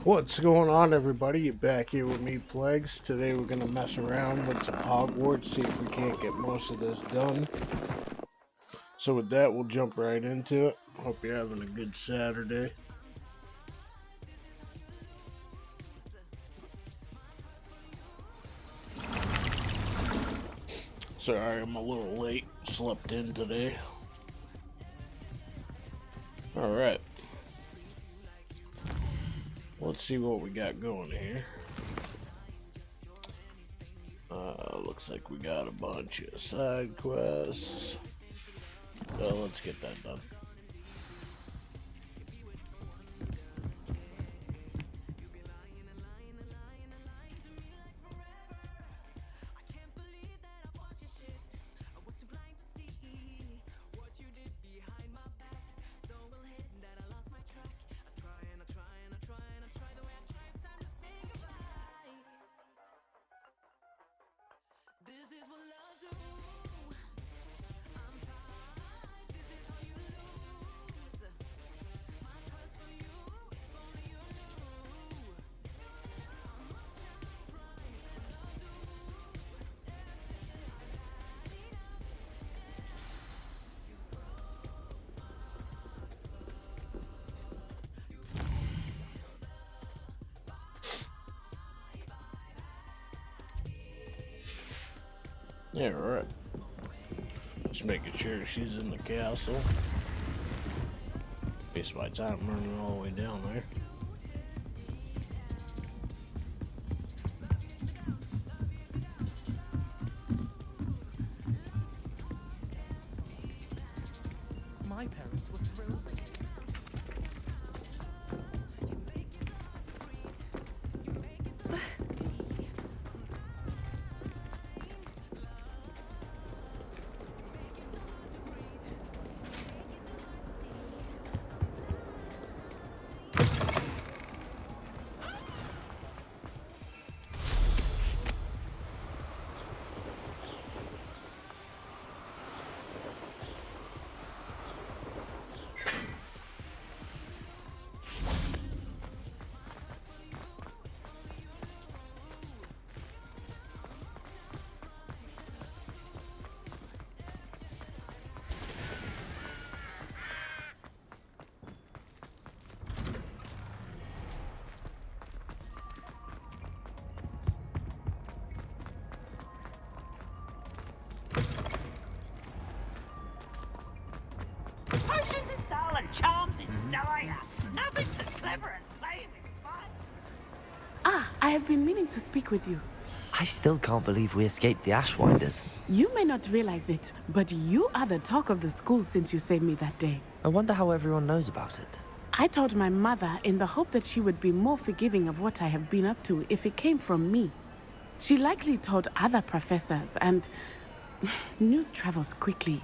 What's going on, everybody? You're back here with me, Plagues. Today we're gonna mess around with some Hogwarts, see if we can't get most of this done. So with that, we'll jump right into it. Hope you're having a good Saturday. Sorry, I'm a little late. Slept in today. Alright. Let's see what we got going here. Looks like we got a bunch of side quests. So let's get that done. Yeah, right. Just making sure she's in the castle. Waste my time running all the way down there. My parents were thrilled. Potions is dull and charms is dire. Nothing's as clever as playing with fire. Ah, I have been meaning to speak with you. I still can't believe we escaped the Ashwinders. You may not realize it, but you are the talk of the school since you saved me that day. I wonder how everyone knows about it. I told my mother in the hope that she would be more forgiving of what I have been up to if it came from me. She likely told other professors, and news travels quickly.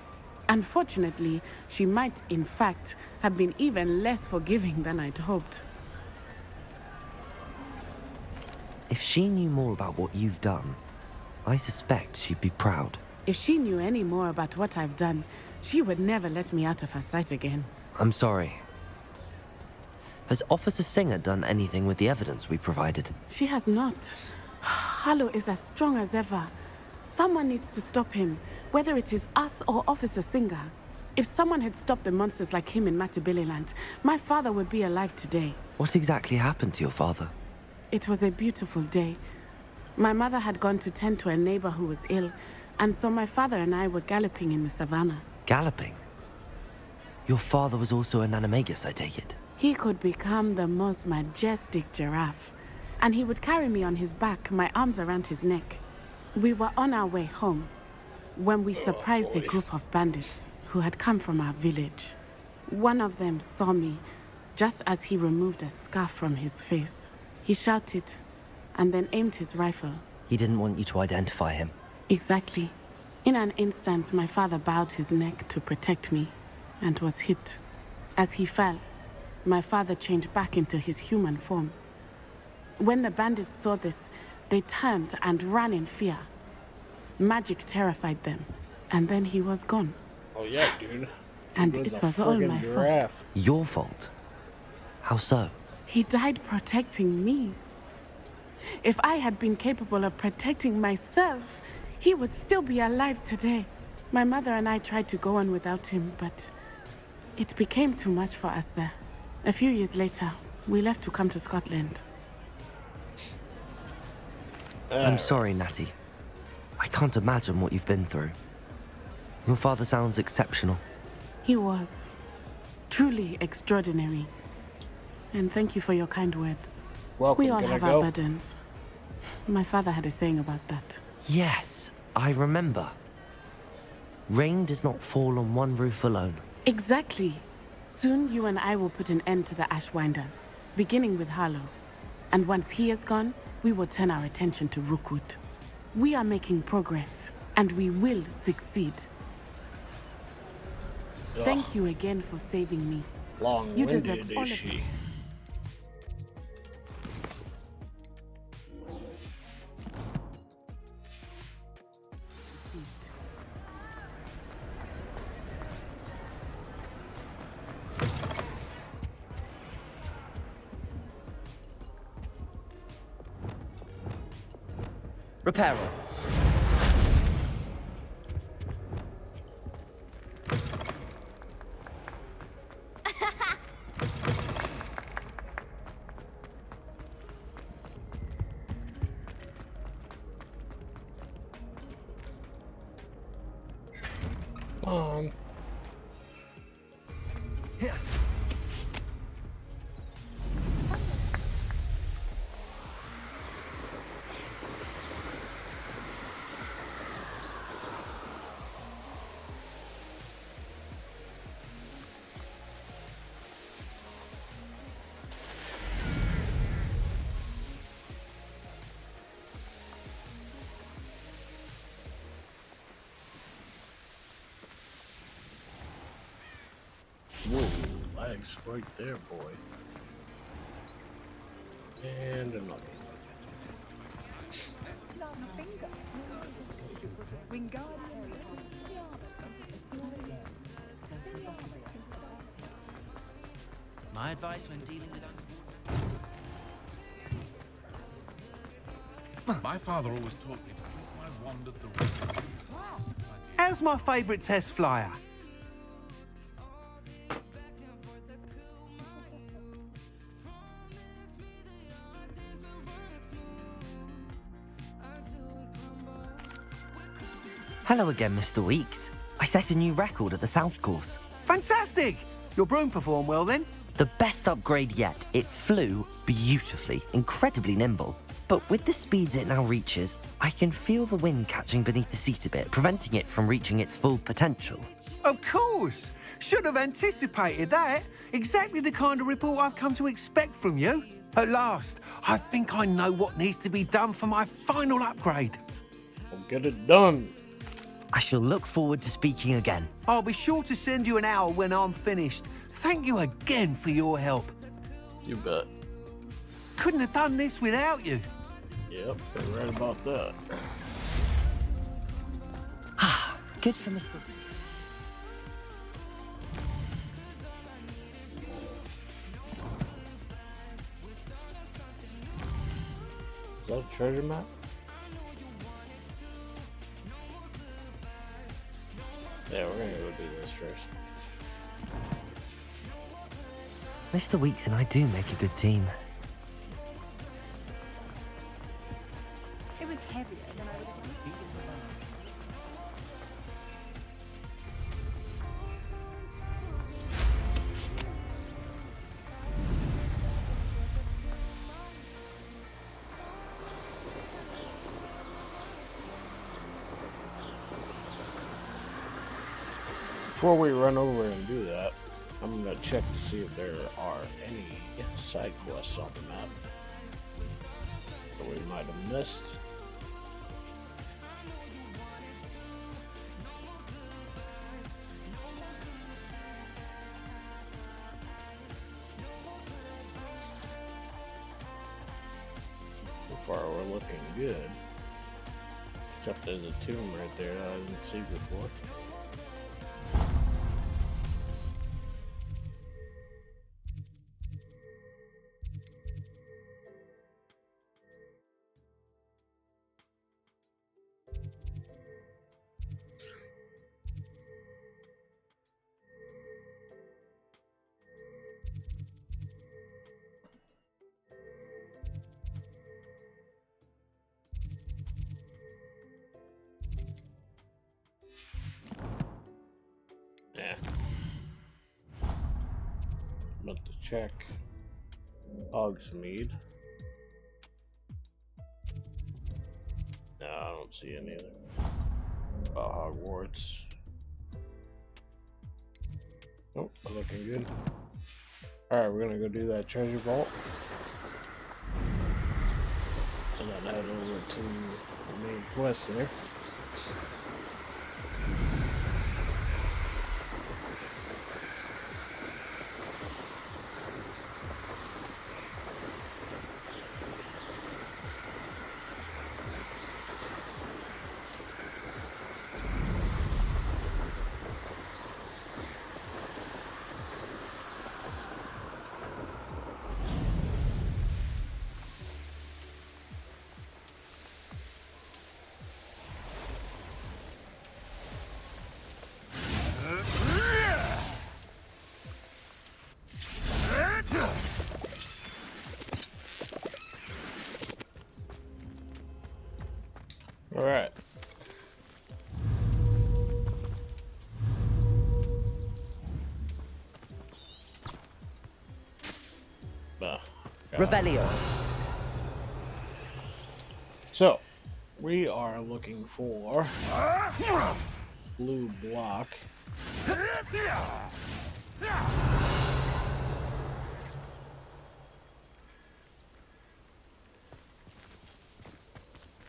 Unfortunately, she might, in fact, have been even less forgiving than I'd hoped. If she knew more about what you've done, I suspect she'd be proud. If she knew any more about what I've done, she would never let me out of her sight again. I'm sorry. Has Officer Singer done anything with the evidence we provided? She has not. Harlow is as strong as ever. Someone needs to stop him, whether it is us or Officer Singer. If someone had stopped the monsters like him in Matabeleland, my father would be alive today. What exactly happened to your father? It was a beautiful day. My mother had gone to tend to a neighbor who was ill, and so my father and I were galloping in the savannah. Galloping? Your father was also an animagus, I take it? He could become the most majestic giraffe, and he would carry me on his back, my arms around his neck. We were on our way home when we surprised a group of bandits who had come from our village. One of them saw me just as he removed a scarf from his face. He shouted and then aimed his rifle. He didn't want you to identify him. Exactly. In an instant, my father bowed his neck to protect me and was hit. As he fell, my father changed back into his human form. When the bandits saw this, they turned and ran in fear. Magic terrified them, and then he was gone. Oh yeah, dude. And it was all my fault. Your fault? How so? He died protecting me. If I had been capable of protecting myself, he would still be alive today. My mother and I tried to go on without him, but it became too much for us there. A few years later, we left to come to Scotland. I'm sorry, Natty. I can't imagine what you've been through. Your father sounds exceptional. He was truly extraordinary. And thank you for your kind words. Welcome, We all can I have go? our burdens. My father had a saying about that. Yes, I remember. Rain does not fall on one roof alone. Exactly. Soon you and I will put an end to the Ashwinders, beginning with Harlow. And once he is gone, we will turn our attention to Rookwood. We are making progress, and we will succeed. Thank you again for saving me. You deserve Long-winded all is of she? it. Reparo. Come on. Whoa, legs right there, boy. And another. My advice when dealing with My father always taught me to keep my wand at the ready. How's my favourite test flyer? Hello again, Mr. Weeks. I set a new record at the South Course. Fantastic! Your broom performed well then? The best upgrade yet. It flew beautifully, incredibly nimble. But with the speeds it now reaches, I can feel the wind catching beneath the seat a bit, preventing it from reaching its full potential. Of course! Should have anticipated that. Exactly the kind of report I've come to expect from you. At last, I think I know what needs to be done for my final upgrade. We'll get it done. I shall look forward to speaking again. I'll be sure to send you an hour when I'm finished. Thank you again for your help. You bet. Couldn't have done this without you. Yep, you're right about that. Good for Mr. Is that a treasure map? Yeah, we're gonna go do this first. Mr. Weeks and I do make a good team. It was heavier than I would have wanted. Before we run over and do that, I'm gonna check to see if there are any side quests on the map that we might have missed. So far, we're looking good. Except there's a tomb right there that I didn't see before. About to check Hogsmeade. No, I don't see any other. Hogwarts. Nope, looking good. Alright, we're gonna go do that treasure vault. And then head over to the main quest there. Alright. Revelio. So, we are looking for blue block.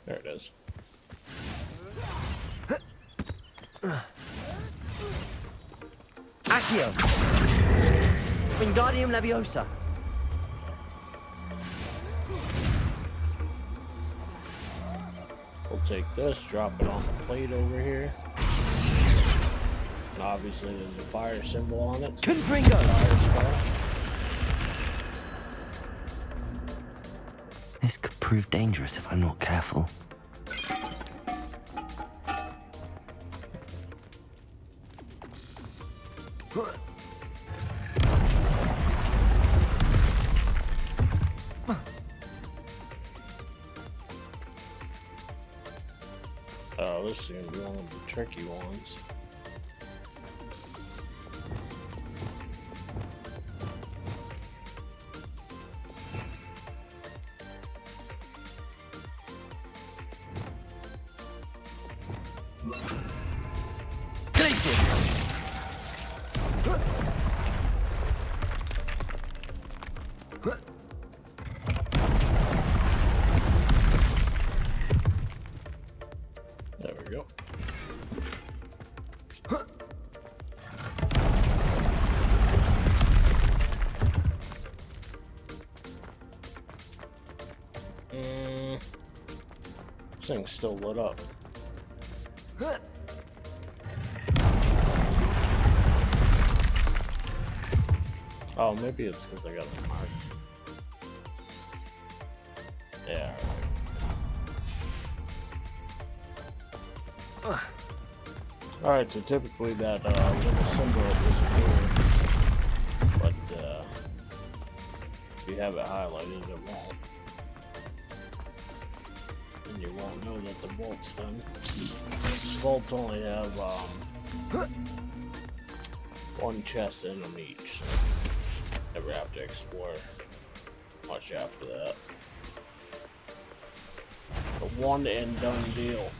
There it is. Accio. Wingardium Leviosa. We'll take this, drop it on the plate over here. And obviously there's a fire symbol on it. So Confringo. fire spell. This could prove dangerous if I'm not careful. Oh, this is gonna be one of the tricky ones. Glacius. There we go. This thing's still lit up. Oh, maybe it's because I got it marked. Yeah, alright. Alright, so typically that little symbol will disappear. But if you have it highlighted, it won't. And you won't know that the vault's done. Vaults only have one chest in them each, so never have to explore much after that. A one and done deal.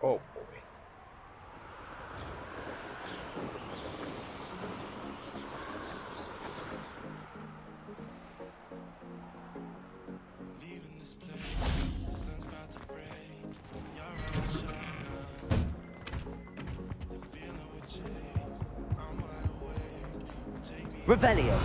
Oh boy. Revelio.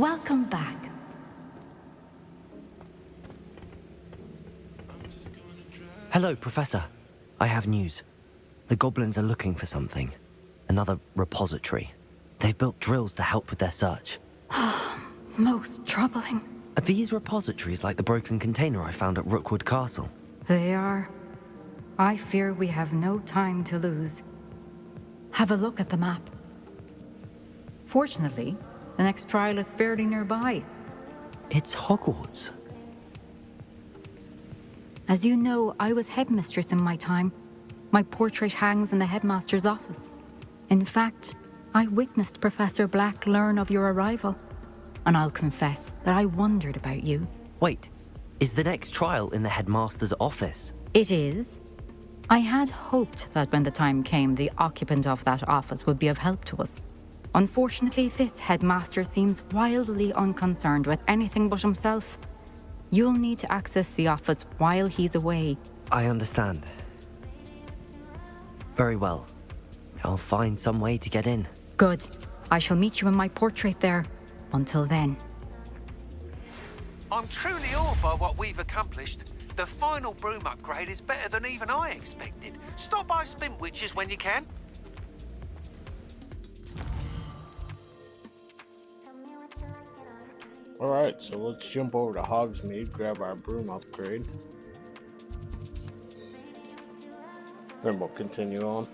Welcome back. Hello, Professor. I have news. The goblins are looking for something. Another repository. They've built drills to help with their search. Most troubling. Are these repositories like the broken container I found at Rookwood Castle? They are. I fear we have no time to lose. Have a look at the map. Fortunately, the next trial is fairly nearby. It's Hogwarts. As you know, I was headmistress in my time. My portrait hangs in the headmaster's office. In fact, I witnessed Professor Black learn of your arrival. And I'll confess that I wondered about you. Wait, is the next trial in the headmaster's office? It is. I had hoped that when the time came, the occupant of that office would be of help to us. Unfortunately, this headmaster seems wildly unconcerned with anything but himself. You'll need to access the office while he's away. I understand. Very well. I'll find some way to get in. Good. I shall meet you in my portrait there. Until then. I'm truly awed by what we've accomplished. The final broom upgrade is better than even I expected. Stop by Spintwitches when you can. Alright, so let's jump over to Hogsmeade, grab our broom upgrade. Then we'll continue on.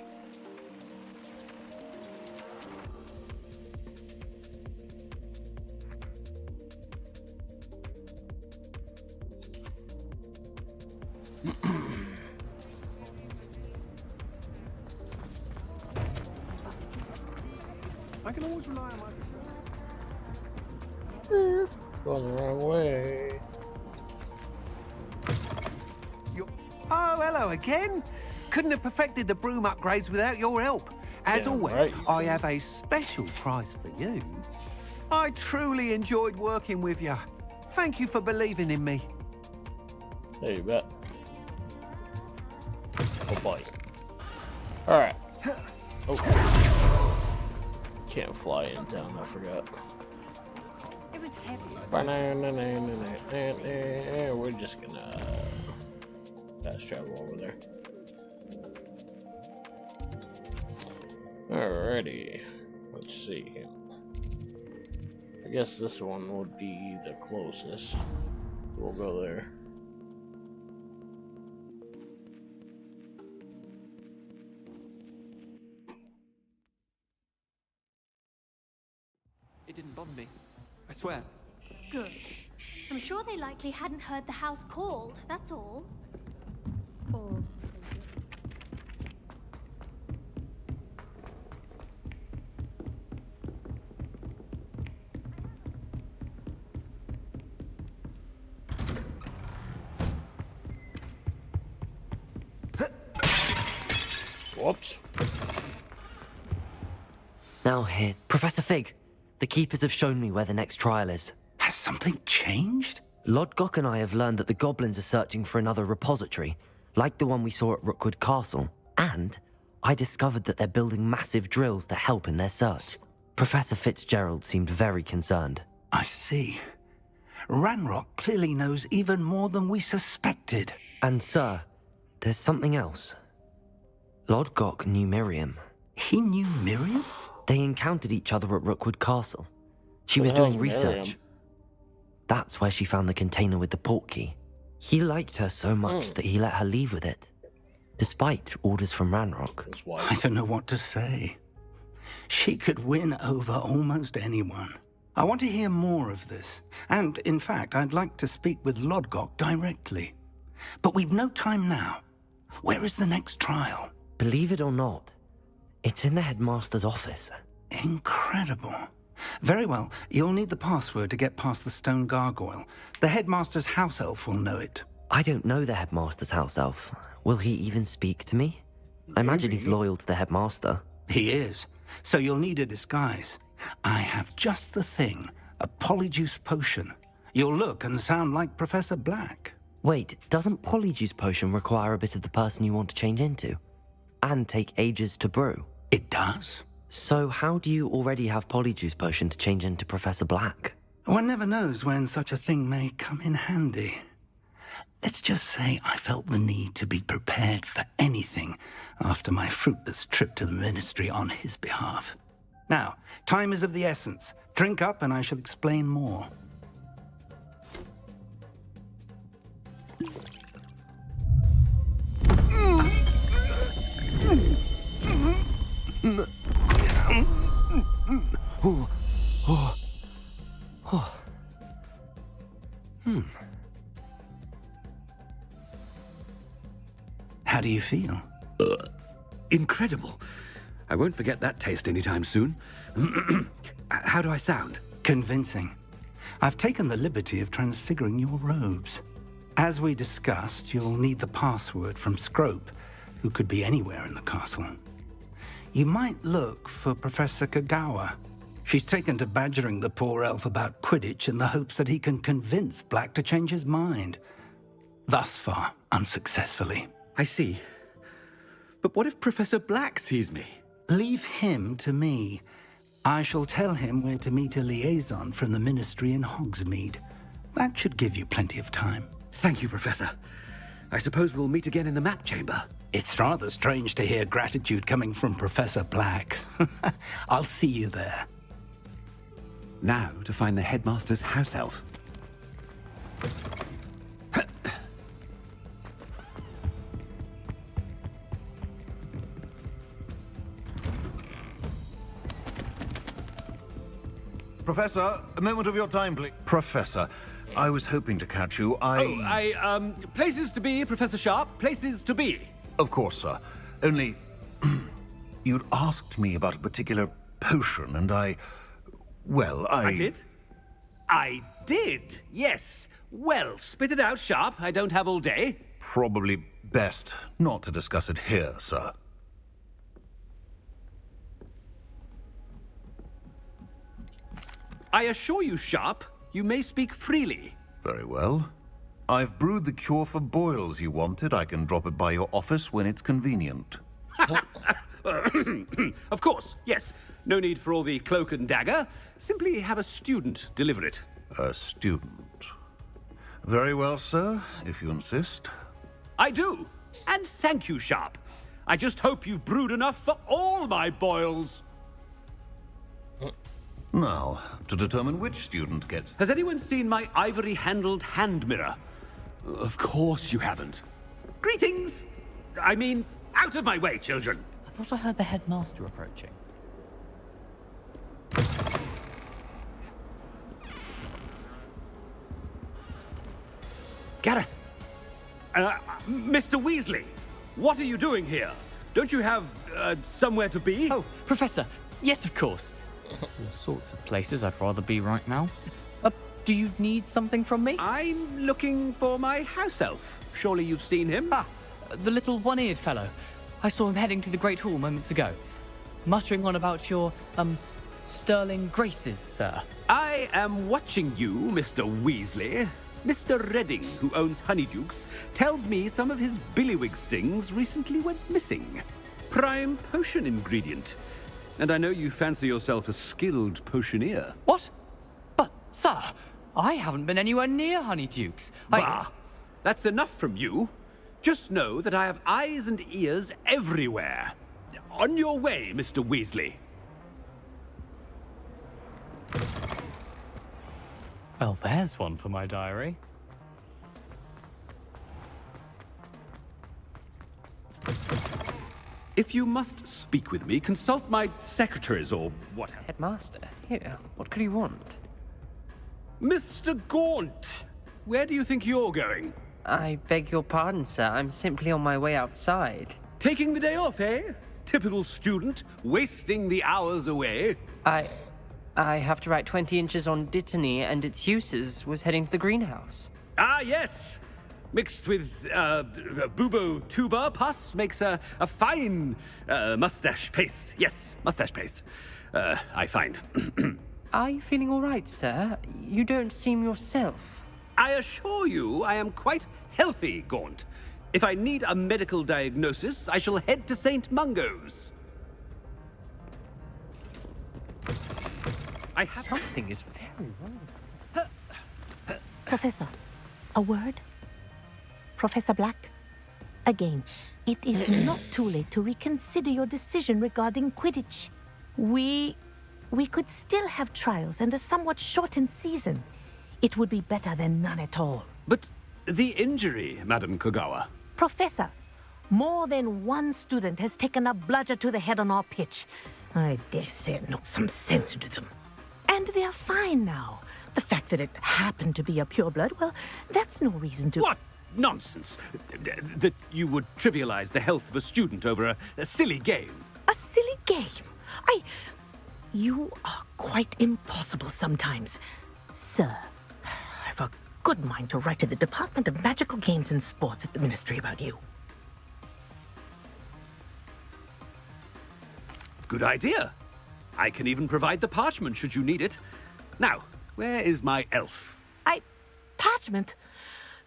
I can always rely on my... Going the wrong way. Oh, hello again. Couldn't have perfected the broom upgrades without your help. As Yeah, always, right. I have a special prize for you. I truly enjoyed working with you. Thank you for believing in me. There you bet. Oh boy. Alright. Oh. Can't fly in town, I forgot. It was heavy. We're just gonna fast travel over there. Alrighty. Let's see. I guess this one would be the closest. We'll go there. It didn't bother me. I swear. Good. I'm sure they likely hadn't heard the house called, that's all. Or Whoops. Now here, Professor Fig. The Keepers have shown me where the next trial is. Has something changed? Lodgok and I have learned that the goblins are searching for another repository, like the one we saw at Rookwood Castle. And I discovered that they're building massive drills to help in their search. Professor Fitzgerald seemed very concerned. I see. Ranrock clearly knows even more than we suspected. And sir, there's something else. Lodgok knew Miriam. He knew Miriam? They encountered each other at Rookwood Castle. She was What the hell's doing research. Miriam? That's where she found the container with the portkey. He liked her so much that he let her leave with it, despite orders from Ranrock. His wife. I don't know what to say. She could win over almost anyone. I want to hear more of this. And, in fact, I'd like to speak with Lodgok directly. But we've no time now. Where is the next trial? Believe it or not, it's in the headmaster's office. Incredible. Very well. You'll need the password to get past the stone gargoyle. The headmaster's house elf will know it. I don't know the headmaster's house elf. Will he even speak to me? I imagine he's loyal to the headmaster. He is. So you'll need a disguise. I have just the thing. A polyjuice potion. You'll look and sound like Professor Black. Wait, doesn't Polyjuice Potion require a bit of the person you want to change into? And take ages to brew? It does. So how do you already have Polyjuice Potion to change into Professor Black? One never knows when such a thing may come in handy. Let's just say I felt the need to be prepared for anything after my fruitless trip to the ministry on his behalf. Now, time is of the essence. Drink up and I shall explain more. How do you feel? Incredible. I won't forget that taste anytime soon. How do I sound? Convincing. I've taken the liberty of transfiguring your robes. As we discussed, you'll need the password from Scrope, who could be anywhere in the castle. You might look for Professor Kagawa. She's taken to badgering the poor elf about Quidditch in the hopes that he can convince Black to change his mind. Thus far, unsuccessfully. I see. But what if Professor Black sees me? Leave him to me. I shall tell him where to meet a liaison from the ministry in Hogsmeade. That should give you plenty of time. Thank you, Professor. I suppose we'll meet again in the map chamber. It's rather strange to hear gratitude coming from Professor Black. I'll see you there. Now to find the headmaster's house elf. Professor, a moment of your time, please. Professor, I was hoping to catch you. Places to be, Professor Sharp. Places to be. Of course, sir. Only, you'd asked me about a particular potion, and I did? I did, yes. Well, spit it out, Sharp. I don't have all day. Probably best not to discuss it here, sir. I assure you, Sharp, you may speak freely. Very well. I've brewed the cure for boils you wanted. I can drop it by your office when it's convenient. Of course, yes. No need for all the cloak and dagger. Simply have a student deliver it. A student. Very well, sir, if you insist. I do. And thank you, Sharp. I just hope you've brewed enough for all my boils. Now, to determine which student gets... Has anyone seen my ivory-handled hand mirror? Of course you haven't. Greetings! I mean, out of my way, children. I thought I heard the headmaster approaching. Gareth! Mr. Weasley! What are you doing here? Don't you have, somewhere to be? Oh, Professor. Yes, of course. All sorts of places I'd rather be right now. Do you need something from me? I'm looking for my house elf. Surely you've seen him? Ah, the little one-eared fellow. I saw him heading to the Great Hall moments ago, muttering on about your, sterling graces, sir. I am watching you, Mr. Weasley. Mr. Redding, who owns Honeydukes, tells me some of his billywig stings recently went missing. Prime potion ingredient. And I know you fancy yourself a skilled potioneer. What? But, sir, I haven't been anywhere near Honeydukes. Bah! That's enough from you. Just know that I have eyes and ears everywhere. On your way, Mr. Weasley. Well, there's one for my diary. If you must speak with me, consult my secretaries or what. Headmaster, here, what could you want? Mr. Gaunt, where do you think you're going? I beg your pardon, sir. I'm simply on my way outside. Taking the day off, eh? Typical student, wasting the hours away. I have to write 20 inches on Dittany and its uses. Was heading to the greenhouse. Ah, yes. Mixed with bubo tuba pus makes a fine mustache paste. Yes, mustache paste. I find. Are you feeling all right, sir? You don't seem yourself. I assure you I am quite healthy, Gaunt. If I need a medical diagnosis, I shall head to St. Mungo's. Something is very wrong. Professor, a word? Professor Black? Again, it is not too late to reconsider your decision regarding Quidditch. We could still have trials and a somewhat shortened season. It would be better than none at all. But the injury, Madam Kogawa. Professor, more than one student has taken a bludger to the head on our pitch. I dare say it knocked some sense into them. And they're fine now. The fact that it happened to be a pureblood, well, that's no reason to... What nonsense! That you would trivialize the health of a student over a silly game. A silly game? You are quite impossible sometimes. Sir, I've a good mind to write to the Department of Magical Games and Sports at the Ministry about you. Good idea. I can even provide the parchment should you need it. Now, where is my elf? Parchment?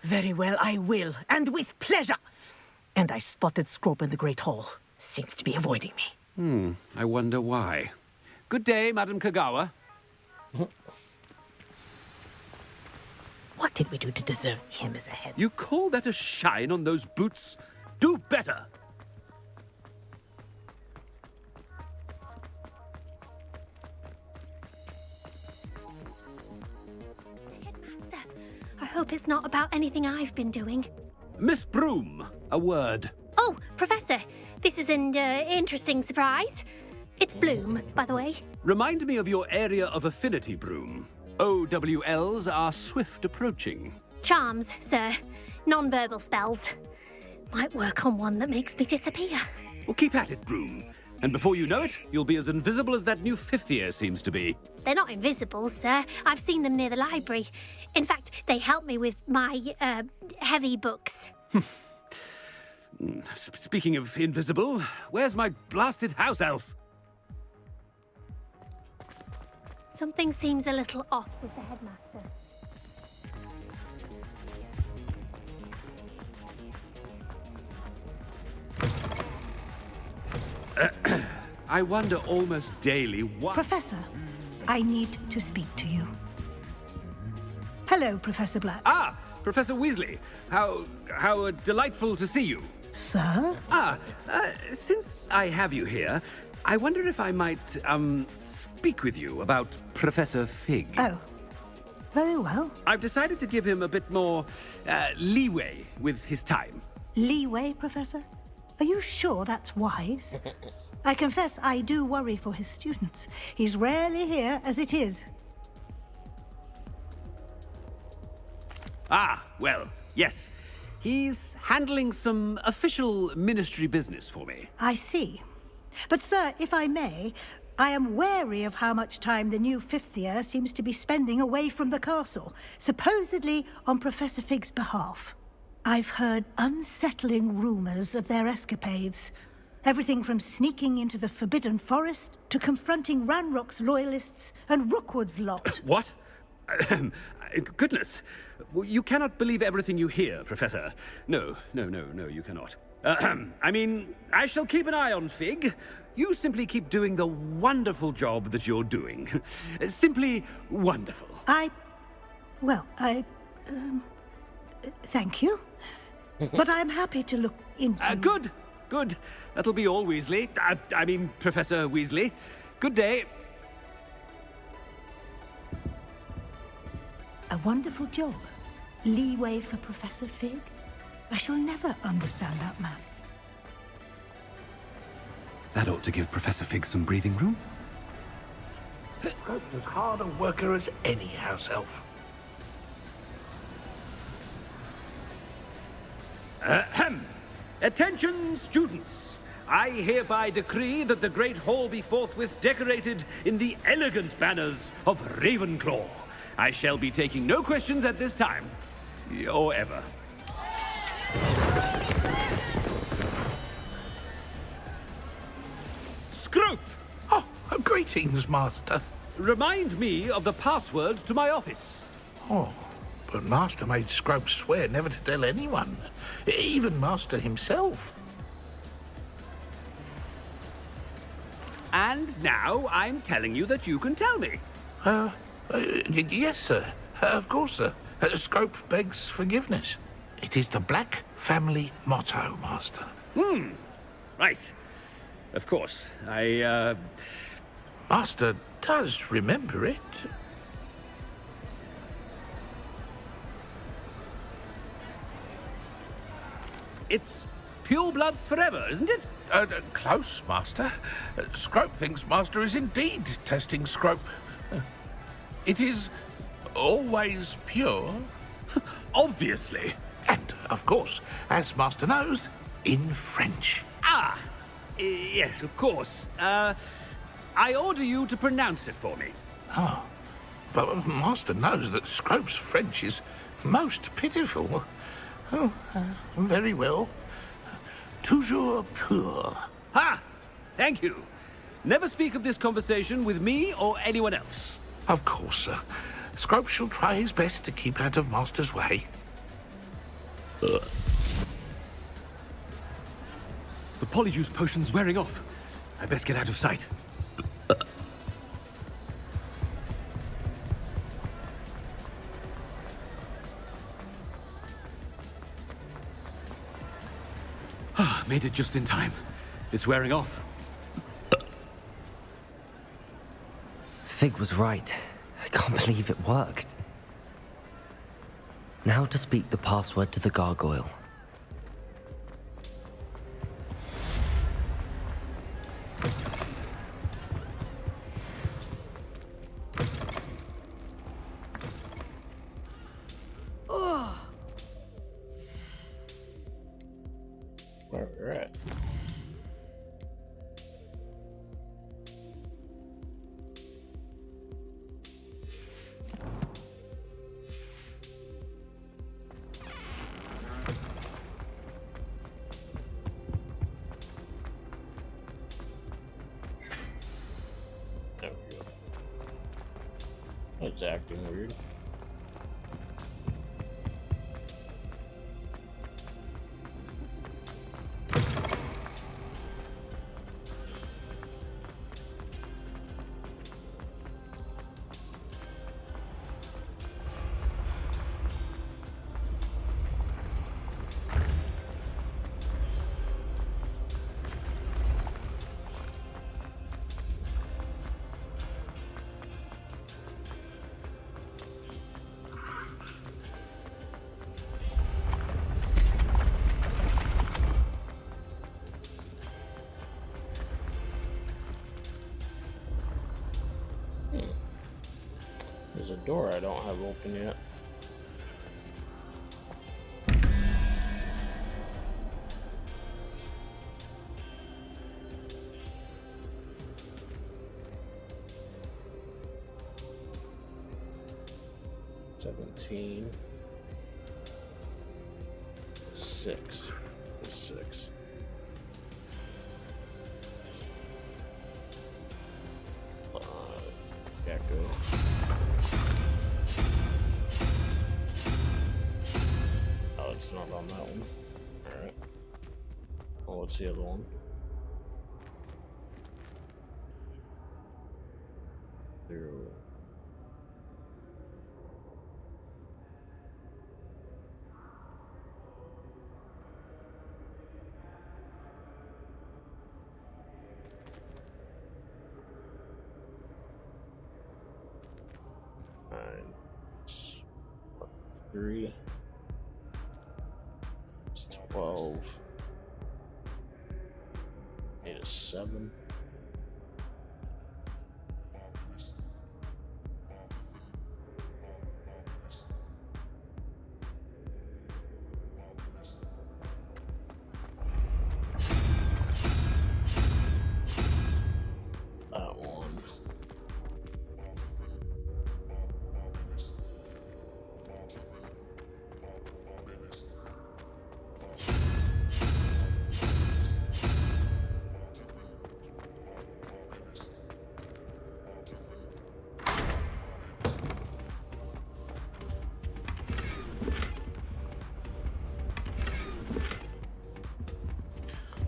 Very well, I will, and with pleasure. And I spotted Scrope in the Great Hall. Seems to be avoiding me. I wonder why. Good day, Madam Kogawa. What did we do to deserve him as a head? You call that a shine on those boots? Do better. Headmaster, I hope it's not about anything I've been doing. Miss Broom, a word. Oh, Professor, this is an interesting surprise. It's Bloom, by the way. Remind me of your area of affinity, Broom. OWLs are swift approaching. Charms, sir. Non-verbal spells. Might work on one that makes me disappear. Well, keep at it, Broom. And before you know it, you'll be as invisible as that new fifth year seems to be. They're not invisible, sir. I've seen them near the library. In fact, they help me with my, heavy books. Speaking of invisible, where's my blasted house elf? Something seems a little off with the headmaster. I wonder almost daily why... Professor, I need to speak to you. Hello, Professor Black. Ah, Professor Weasley. How delightful to see you. Sir? Since I have you here, I wonder if I might, speak with you about Professor Fig. Oh, very well. I've decided to give him a bit more, leeway with his time. Leeway, Professor? Are you sure that's wise? I confess I do worry for his students. He's rarely here as it is. Ah, well, yes. He's handling some official ministry business for me. I see. But, sir, if I may, I am wary of how much time the new fifth year seems to be spending away from the castle, supposedly on Professor Fig's behalf. I've heard unsettling rumors of their escapades. Everything from sneaking into the Forbidden Forest to confronting Ranrock's loyalists and Rookwood's lot. What? Goodness. You cannot believe everything you hear, Professor. No, you cannot. I mean, I shall keep an eye on Fig. You simply keep doing the wonderful job that you're doing. Simply wonderful. Thank you. But I'm happy to look into... Good. That'll be all, Weasley. I mean, Professor Weasley. Good day. A wonderful job. Leeway for Professor Fig. I shall never understand that man. That ought to give Professor Fig some breathing room. As hard a worker as any house elf. Ahem. Attention, students. I hereby decree that the Great Hall be forthwith decorated in the elegant banners of Ravenclaw. I shall be taking no questions at this time. Or ever. Scrope! Oh, greetings, Master. Remind me of the password to my office. Oh, but Master made Scrope swear never to tell anyone. Even Master himself. And now I'm telling you that you can tell me. Yes, sir. Of course, sir. Scrope begs forgiveness. It is the Black family motto, Master. Right. Of course. Master does remember it. It's pure bloods forever, isn't it? Close, Master. Scrope thinks Master is indeed testing Scrope. It is always pure. Obviously. And, of course, as Master knows, in French. Yes, of course. I order you to pronounce it for me. Oh, but Master knows that Scrope's French is most pitiful. Oh, very well. Toujours pur. Ha! Thank you. Never speak of this conversation with me or anyone else. Of course, sir. Scrope shall try his best to keep out of Master's way. The polyjuice potion's wearing off. I best get out of sight. Made it just in time. It's wearing off. Fig was right. I can't believe it worked. Now to speak the password to the gargoyle. Alright. There we go. That's acting weird. There's a door I don't have open yet. $17. 6. 6. Gecko. Oh, it's not on that one. Alright. Oh, what's the other one? Zero. It's 3. It's 12. 8 is 7. That one.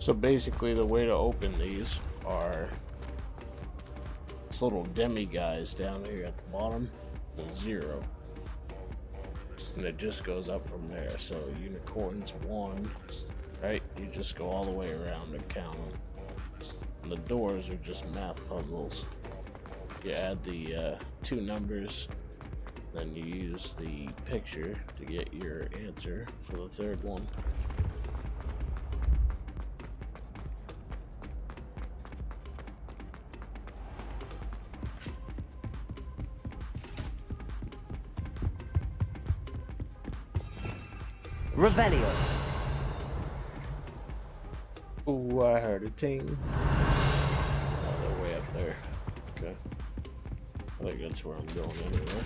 So basically the way to open these are these little demi guys down here at the bottom, the 0. And it just goes up from there. So unicorns 1, right? You just go all the way around and count them. And the doors are just math puzzles. You add the 2 numbers, then you use the picture to get your answer for the 3rd one. Revelio. Ooh, I heard a ting. Oh, they're way up there. Okay. I think that's where I'm going anyway.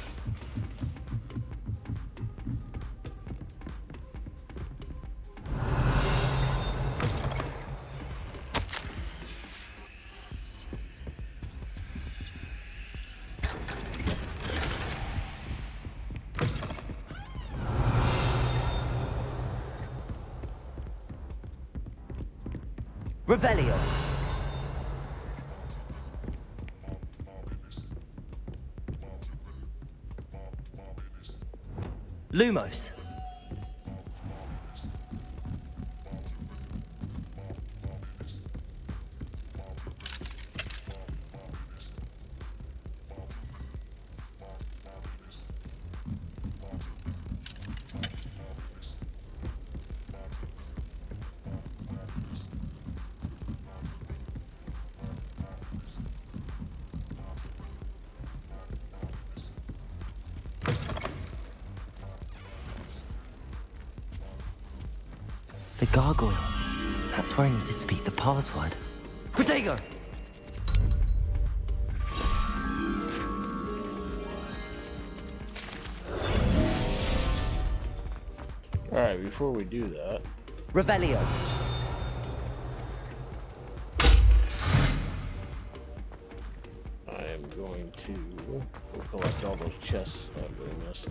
Revelio. Lumos. The gargoyle. That's where I need to speak the password. Protego! Alright, before we do that... Revelio. I am going to go collect all those chests that we missed.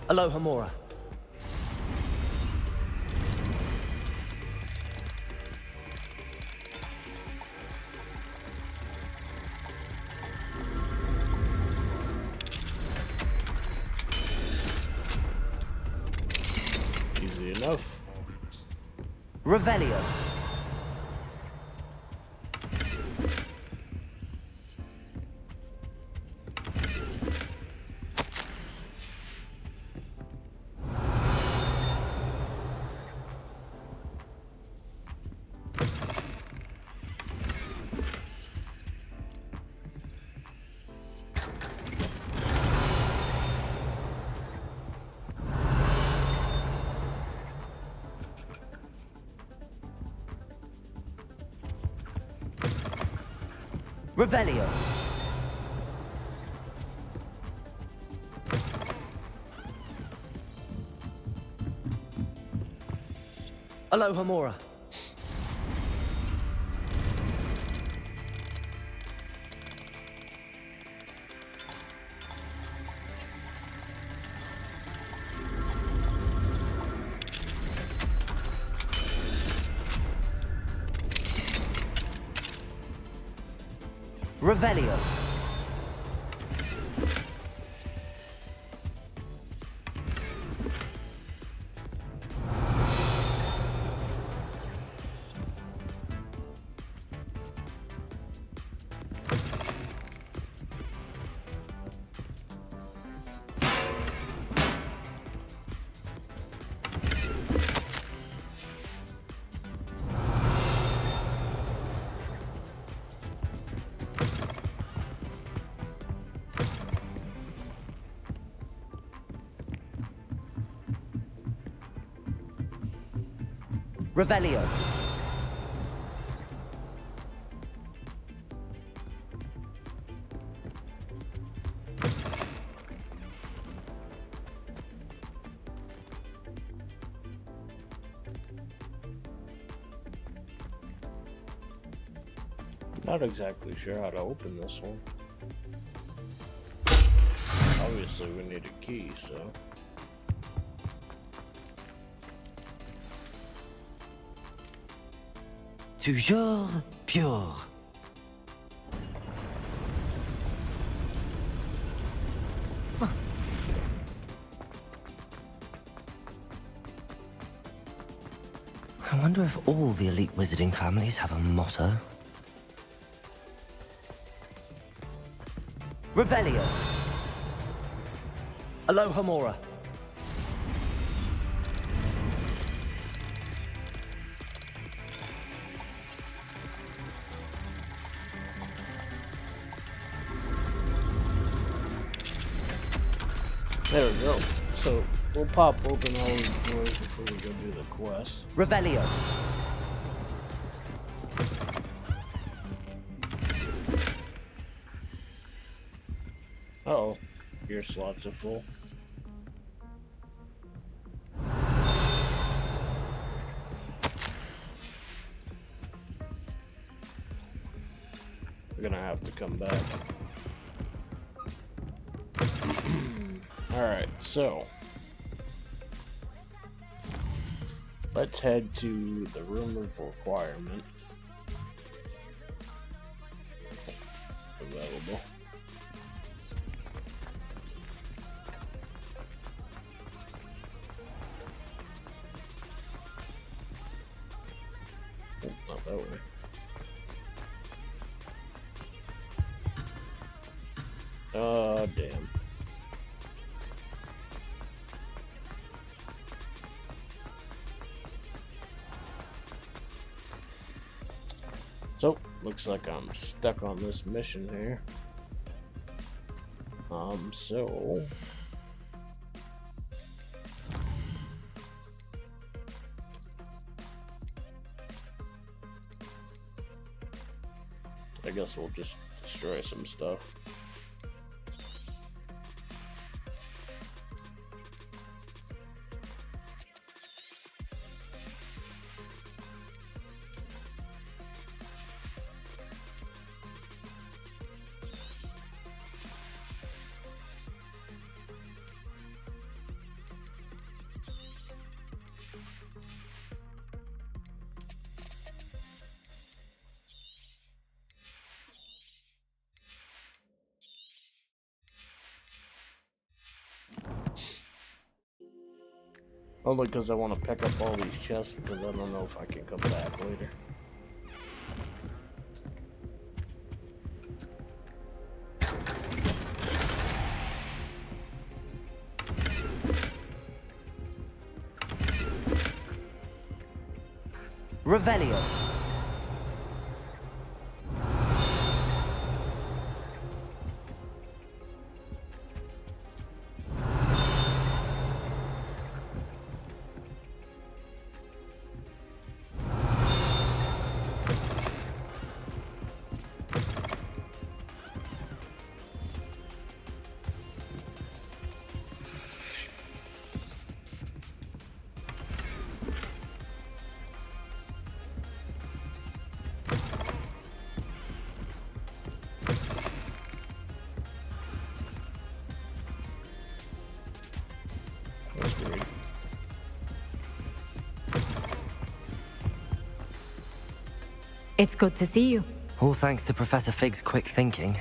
Aloha Mora. Easy enough. Revelio. Revelio. Aloha Mora. Revelio. Revelio. Not exactly sure how to open this one. Obviously we need a key, so... toujours pure. I wonder if all the elite wizarding families have a motto. Revelio. Aloha Mora. There we go. So we'll pop open all these doors before we go do the quest. Revelio. Uh-oh. Your slots are full. We're gonna have to come back. Alright, so let's head to the room of requirement. Available. Oh, not that way. Oh, damn. So, looks like I'm stuck on this mission here. So I guess we'll just destroy some stuff. Only because I want to pick up all these chests because I don't know if I can come back later. Revelio. That's great. It's good to see you. All thanks to Professor Fig's quick thinking.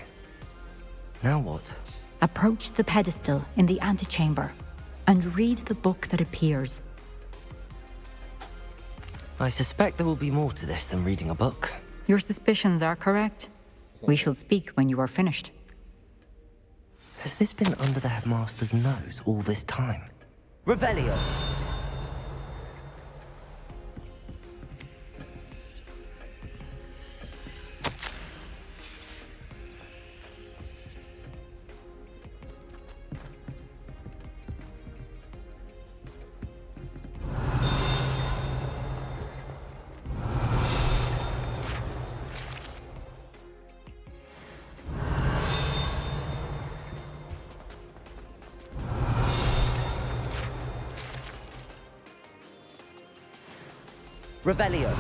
Now what? Approach the pedestal in the antechamber and read the book that appears. I suspect there will be more to this than reading a book. Your suspicions are correct. We shall speak when you are finished. Has this been under the headmaster's nose all this time? Revelio! Revelio.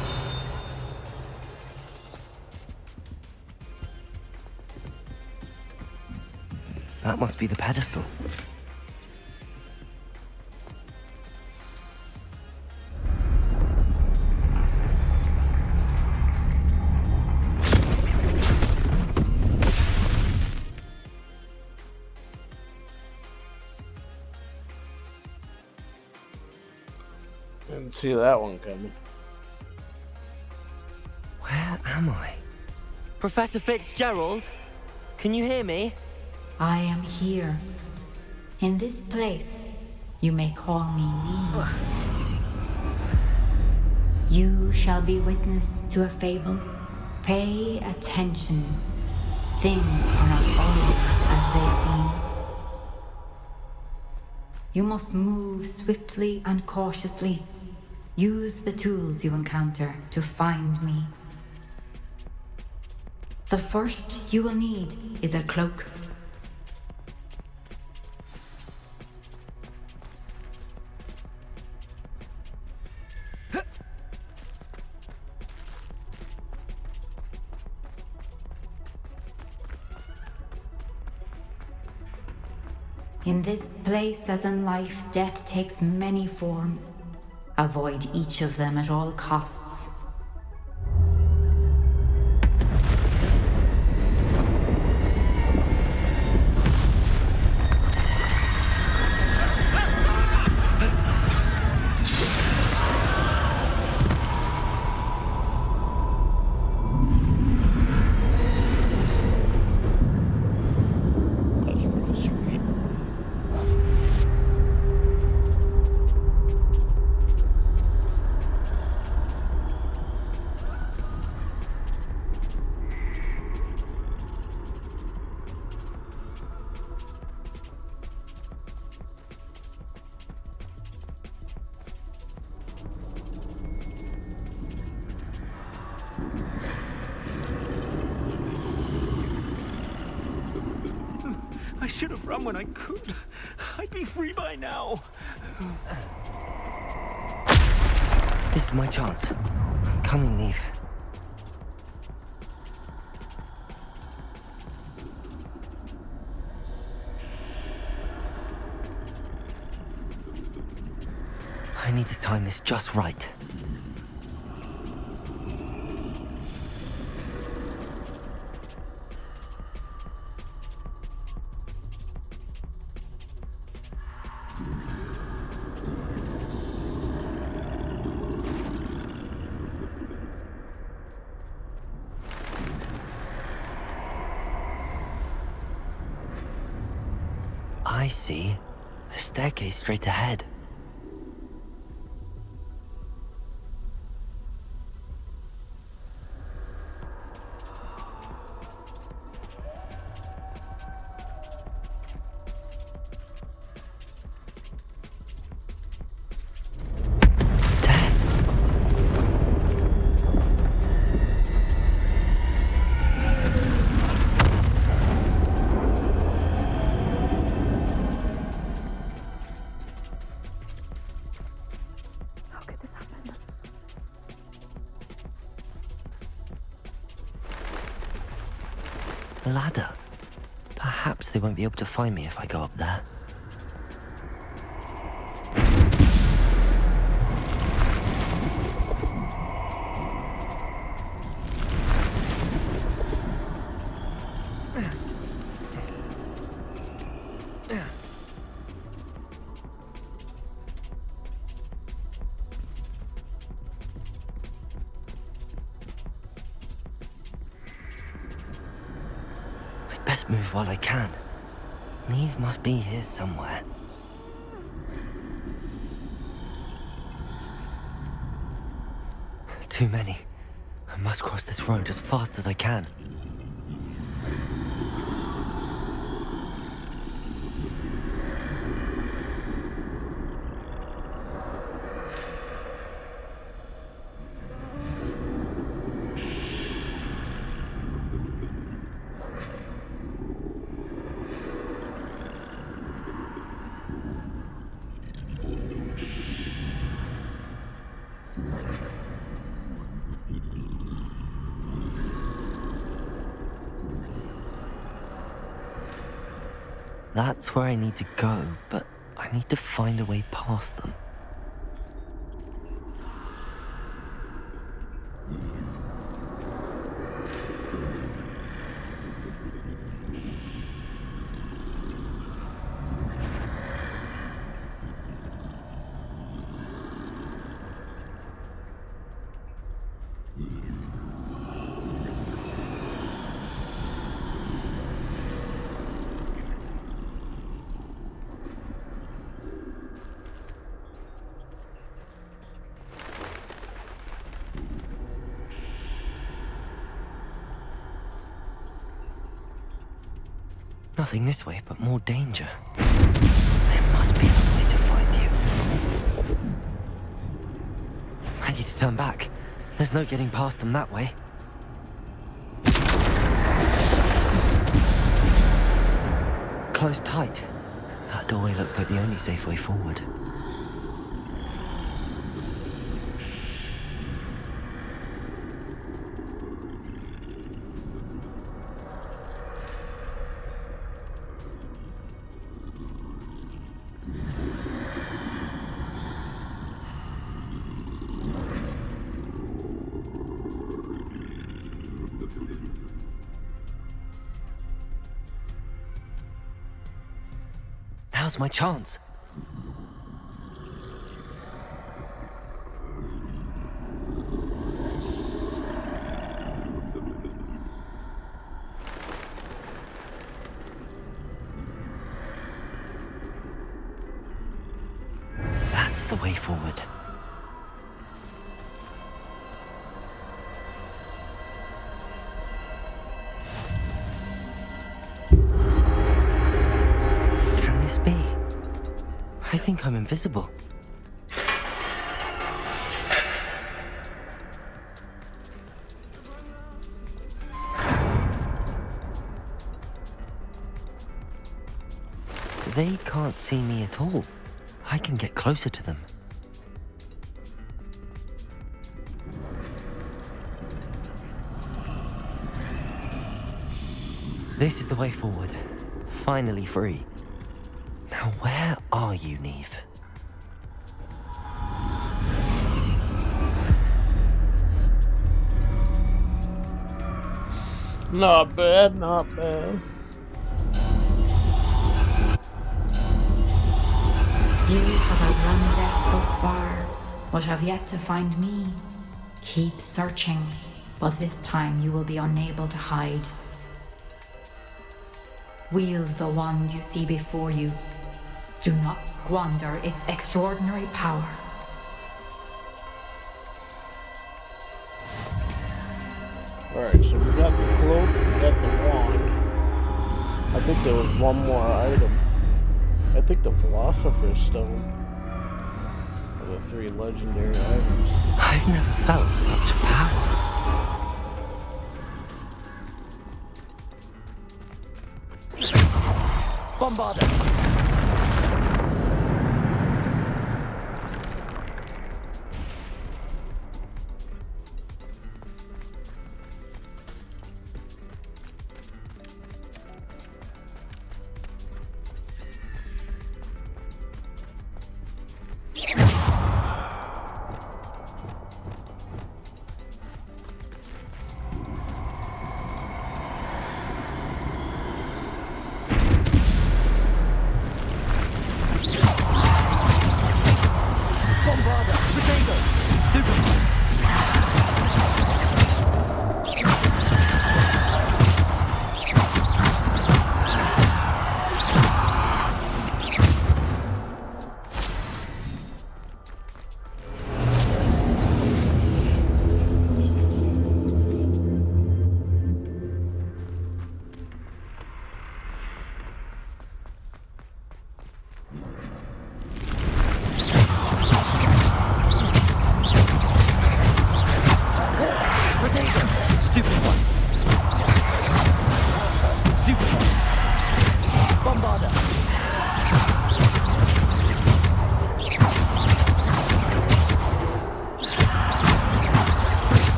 That must be the pedestal. Didn't see that one coming. Where am I? Professor Fitzgerald? Can you hear me? I am here. In this place, you may call me Neve. You shall be witness to a fable. Pay attention. Things are not always as they seem. You must move swiftly and cautiously. Use the tools you encounter to find me. The first you will need is a cloak. In this place, as in life, death takes many forms. Avoid each of them at all costs. I should have run when I could. I'd be free by now. This is my chance. I'm coming, Neve. I need to time this just right. I see. A staircase straight ahead. Ladder. Perhaps they won't be able to find me if I go up there. Best move while I can. Neve must be here somewhere. Too many. I must cross this road as fast as I can. That's where I need to go, but I need to find a way past them. Nothing this way, but more danger. There must be another way to find you. I need to turn back. There's no getting past them that way. Close tight. That doorway looks like the only safe way forward. Now's my chance. That's the way forward. Be? I think I'm invisible. They can't see me at all. I can get closer to them. This is the way forward. Finally free. Now, where are you, Neve? Not bad, not bad. You have outrun death thus far, but have yet to find me. Keep searching, but this time you will be unable to hide. Wield the wand you see before you. Do not squander its extraordinary power. Alright, so we got the cloak, we got the wand. I think there was one more item. I think the Philosopher's Stone. Are the 3 legendary items. I've never felt such power. Bombarder!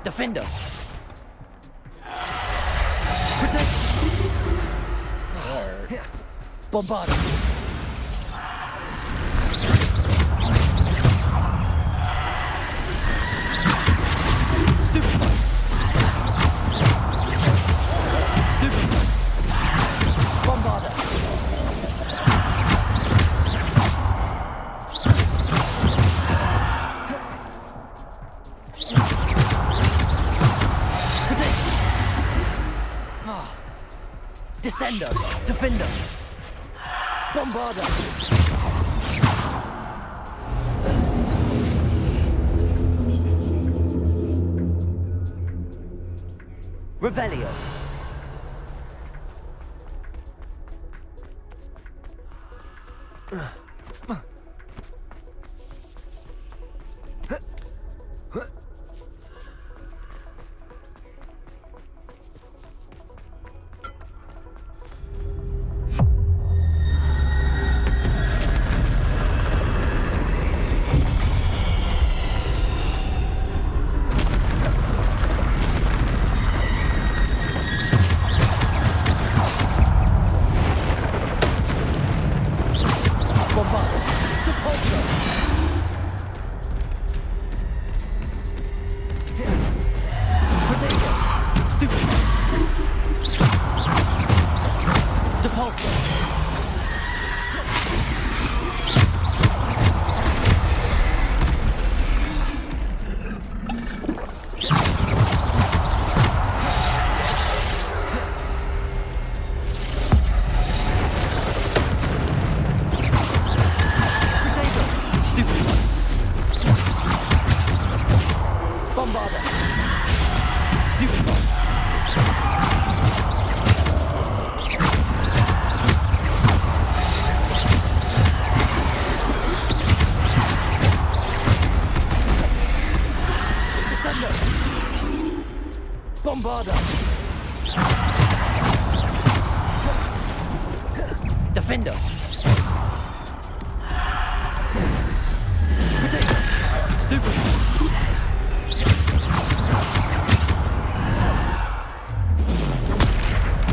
Defender! Protect! Bombarder! Stupid! Stupid! Bombarder! Descender! Defender! Bombarder! Revelio. Defender. Stupid.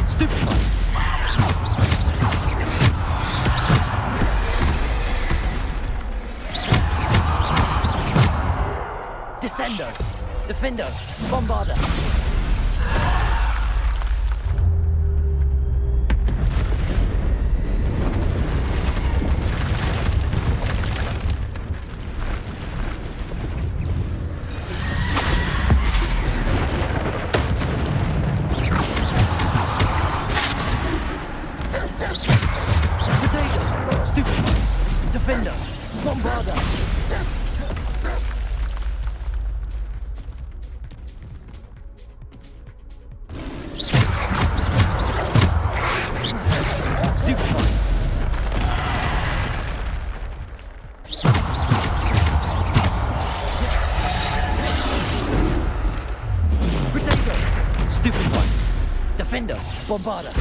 Stupid. Descendo. Defender. Bombarder. Defender! Bombarder! Stupefy! Protego! Stupefy! Defender! Bombarder!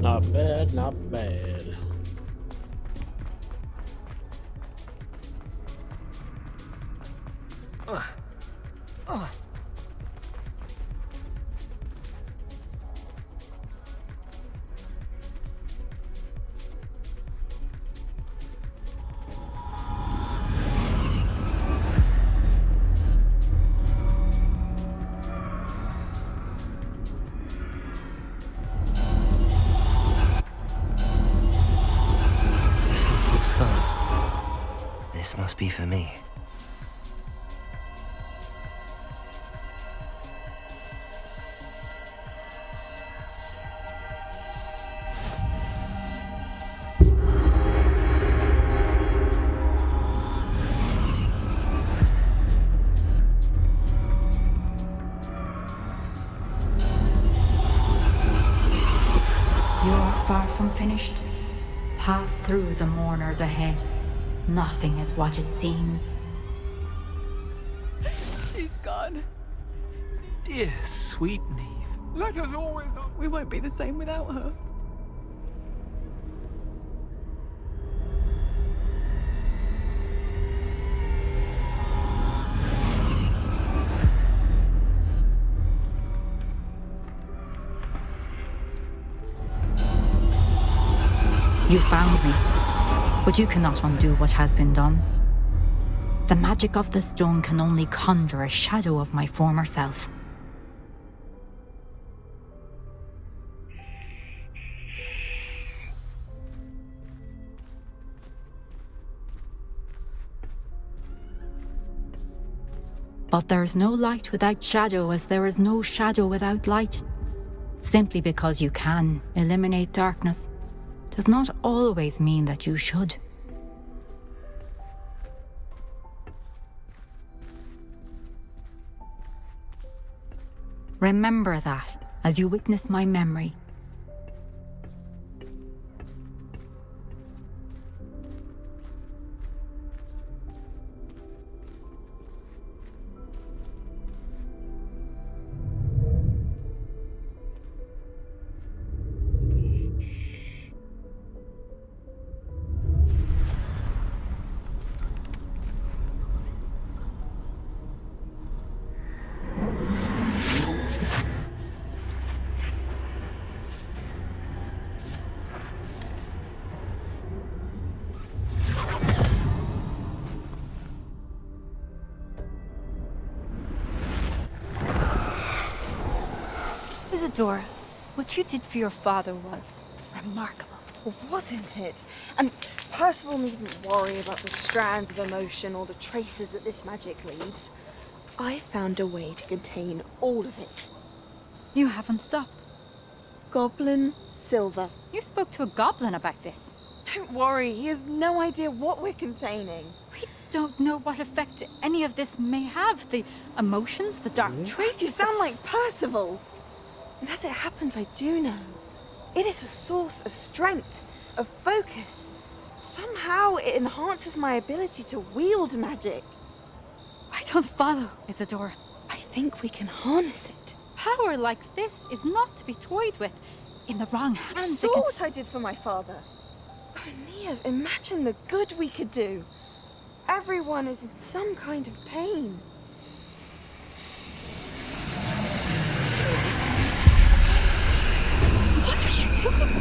Not bad, not bad. This must be for me. You're far from finished. Pass through the mourners ahead. Nothing is what it seems. She's gone. Dear sweet Neve. Let us always... We won't be the same without her. You found me, but you cannot undo what has been done. The magic of the stone can only conjure a shadow of my former self. But there is no light without shadow, as there is no shadow without light. Simply because you can eliminate darkness does not always mean that you should. Remember that as you witness my memory. Isadora, what you did for your father was remarkable, wasn't it? And Percival needn't worry about the strands of emotion or the traces that this magic leaves. I found a way to contain all of it. You haven't stopped. Goblin Silver. You spoke to a goblin about this. Don't worry, he has no idea what we're containing. We don't know what effect any of this may have. The emotions, the dark traits. You sound like Percival. And as it happens, I do know. It is a source of strength, of focus. Somehow it enhances my ability to wield magic. I don't follow, Isadora. I think we can harness it. Power like this is not to be toyed with. In the wrong hands, You saw what I did for my father. Oh, Neve, imagine the good we could do. Everyone is in some kind of pain. What are you doing?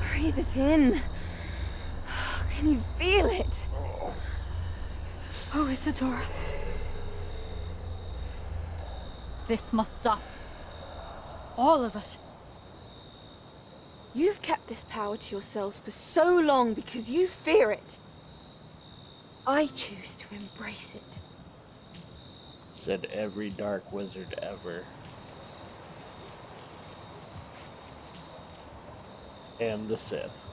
Breathe it in. Can you feel it? Oh, Isadora. This must stop. All of it. You've kept this power to yourselves for so long because you fear it. I choose to embrace it. Said every dark wizard ever. And the Sith.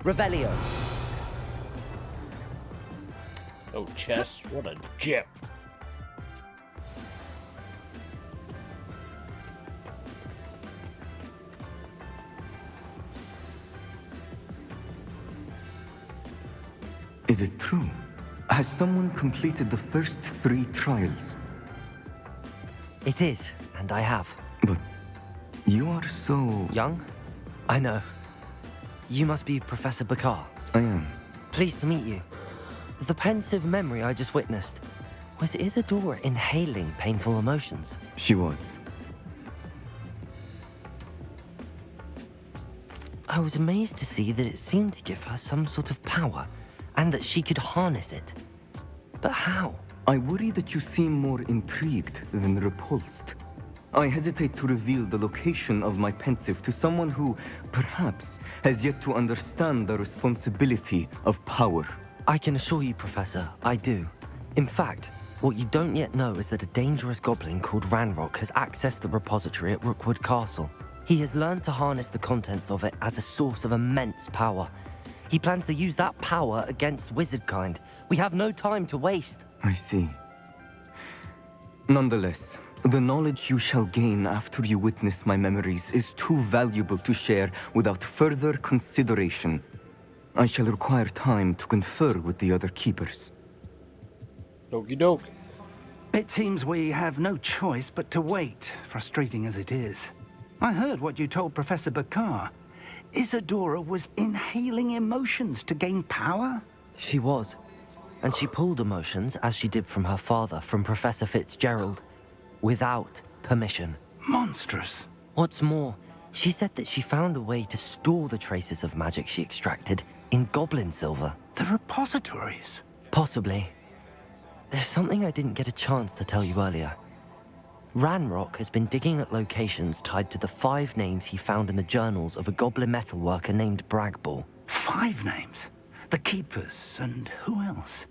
Revelio. Oh, chess, what a gem. Is it true? Has someone completed the first 3 trials? It is, and I have. But you are so... Young? I know. You must be Professor Bakar. I am. Pleased to meet you. The pensive memory I just witnessed, was Isadora inhaling painful emotions? She was. I was amazed to see that it seemed to give her some sort of power, and that she could harness it. But how? I worry that you seem more intrigued than repulsed. I hesitate to reveal the location of my pensive to someone who, perhaps, has yet to understand the responsibility of power. I can assure you, Professor, I do. In fact, what you don't yet know is that a dangerous goblin called Ranrock has accessed the repository at Rookwood Castle. He has learned to harness the contents of it as a source of immense power. He plans to use that power against wizardkind. We have no time to waste. I see. Nonetheless, the knowledge you shall gain after you witness my memories is too valuable to share without further consideration. I shall require time to confer with the other keepers. Okie doke. It seems we have no choice but to wait, frustrating as it is. I heard what you told Professor Bakar. Isadora was inhaling emotions to gain power? She was. And she pulled emotions, as she did from her father, from Professor Fitzgerald. without permission. Monstrous. What's more, she said that she found a way to store the traces of magic she extracted in goblin silver. The repositories? Possibly. There's something I didn't get a chance to tell you earlier. Ranrock has been digging at locations tied to the 5 names he found in the journals of a goblin metalworker named Bragball. 5 names? The Keepers, and who else?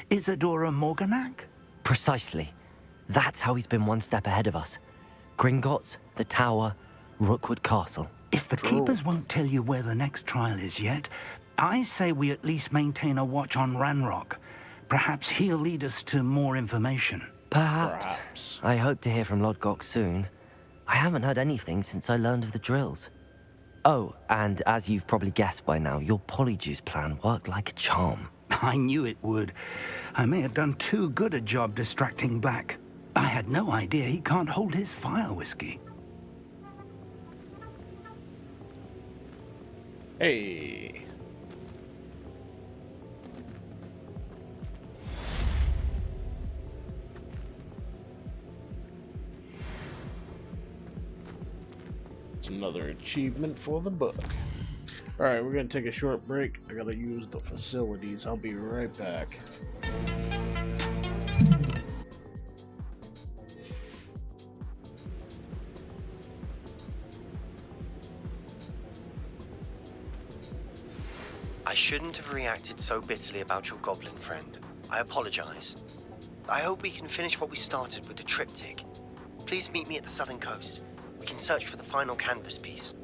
Isadora Morganac? Precisely. That's how he's been one step ahead of us. Gringotts, the Tower, Rookwood Castle. If the Keepers won't tell you where the next trial is yet, I say we at least maintain a watch on Ranrock. Perhaps he'll lead us to more information. Perhaps. I hope to hear from Lodgok soon. I haven't heard anything since I learned of the drills. Oh, and as you've probably guessed by now, your Polyjuice plan worked like a charm. I knew it would. I may have done too good a job distracting Black. I had no idea he can't hold his fire whiskey. Hey. It's another achievement for the book. Alright, we're gonna take a short break. I gotta use the facilities. I'll be right back. I shouldn't have reacted so bitterly about your goblin friend. I apologize. I hope we can finish what we started with the triptych. Please meet me at the southern coast. We can search for the final canvas piece.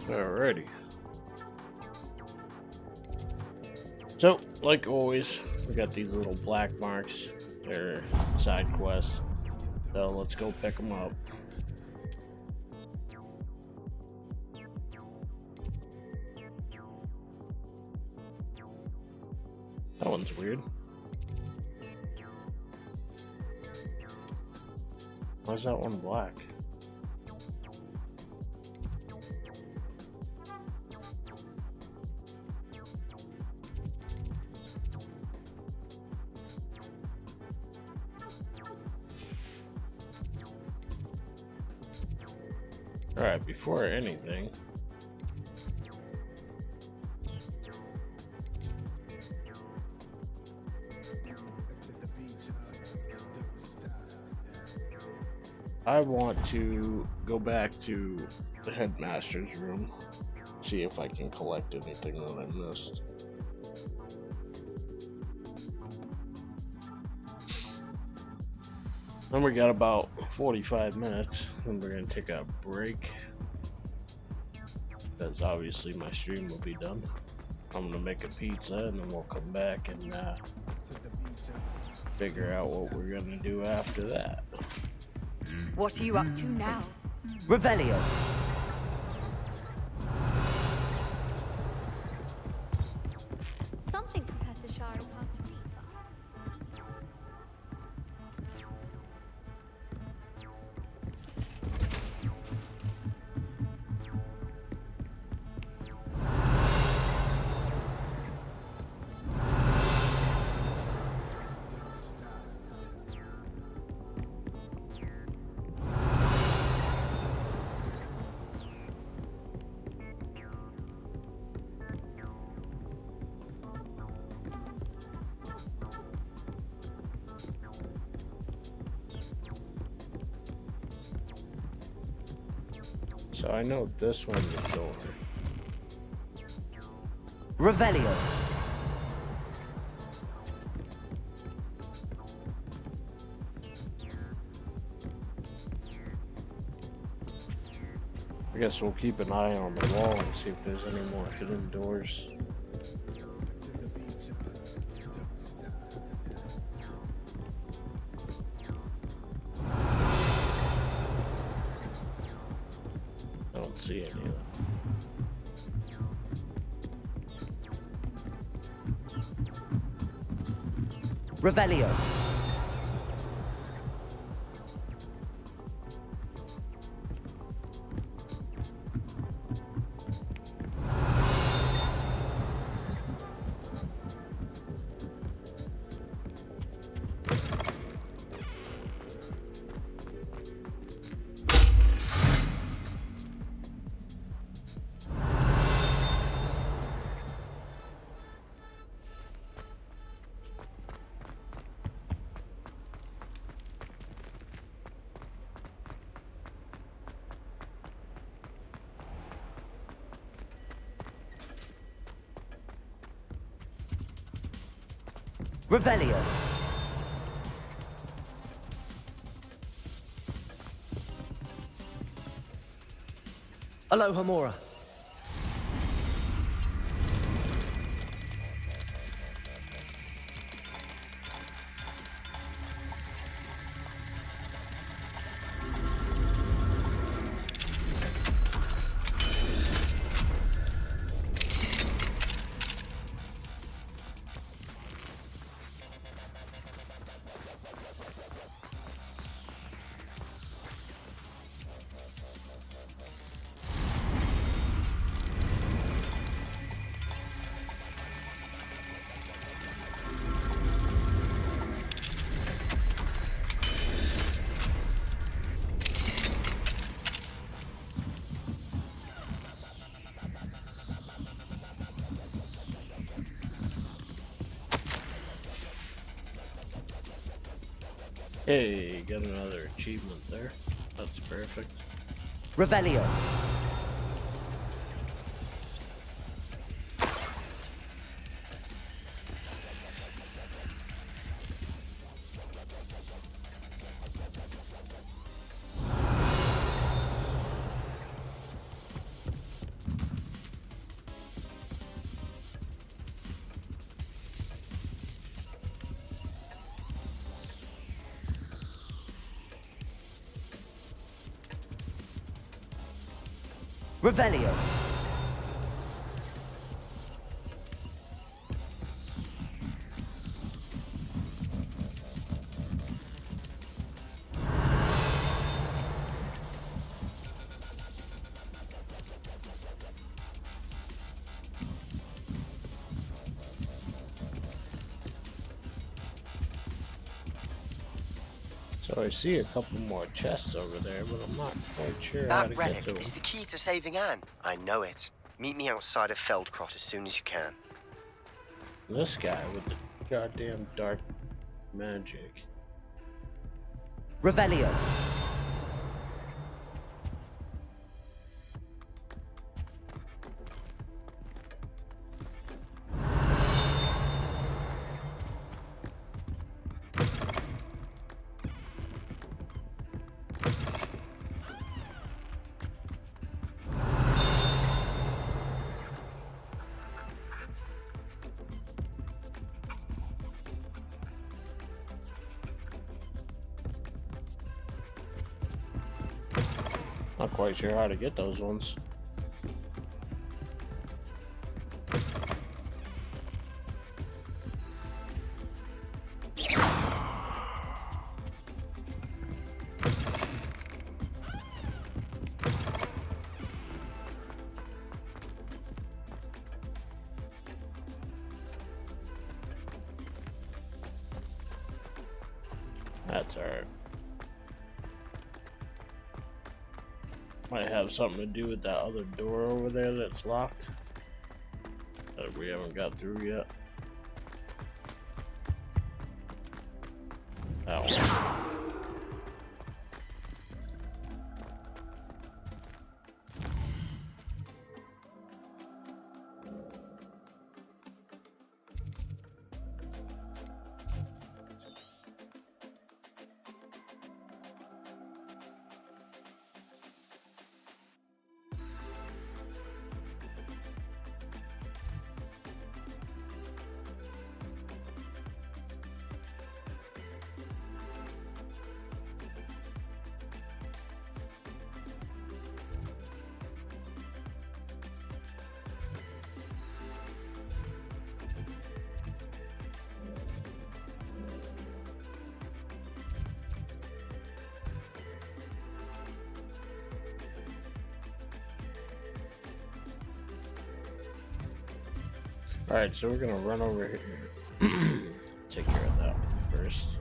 Alrighty. So, like always, we got these little black marks. They're side quests. So let's go pick them up. That one's weird. Why is that one black? Alright, before anything, I want to go back to the headmaster's room, see if I can collect anything that I missed. Then we got about 45 minutes, and we're gonna take a break, because obviously my stream will be done. I'm gonna make a pizza, and then we'll come back and figure out what we're gonna do after that. What are you up to now? Revelio. Something Professor Shari can't read. So I know this one's the door. Revelio. I guess we'll keep an eye on the wall and see if there's any more hidden doors. I don't see any of them. Revelio. Revelio. Aloha Mora. Hey, got another achievement there. That's perfect. Revelio. Revelio. So I see a couple more chests over there, but I'm not quite sure how to That get relic to is them. the key to saving Anne. I know it. Meet me outside of Feldcrot as soon as you can. This guy with the goddamn dark magic. Revelio. Not quite sure how to get those ones. That's alright. Might have something to do with that other door over there that's locked that we haven't got through yet. That one. Alright, so we're gonna run over here. Take care of that one first.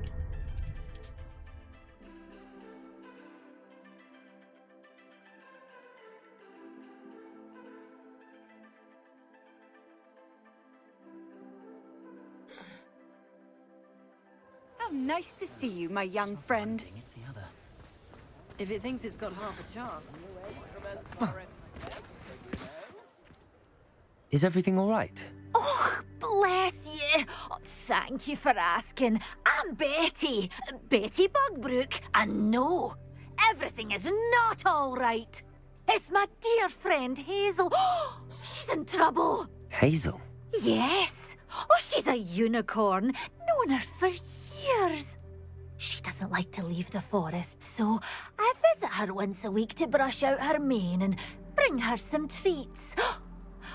How nice to see you, my young friend. It's the other. If it thinks it's got half a chance. Is everything all right? Oh, bless you. Oh, thank you for asking. I'm Betty. Betty Bugbrook. And no, everything is not all right. It's my dear friend Hazel. She's in trouble. Hazel? Yes. Oh, she's a unicorn. Known her for years. She doesn't like to leave the forest, so I visit her once a week to brush out her mane and bring her some treats.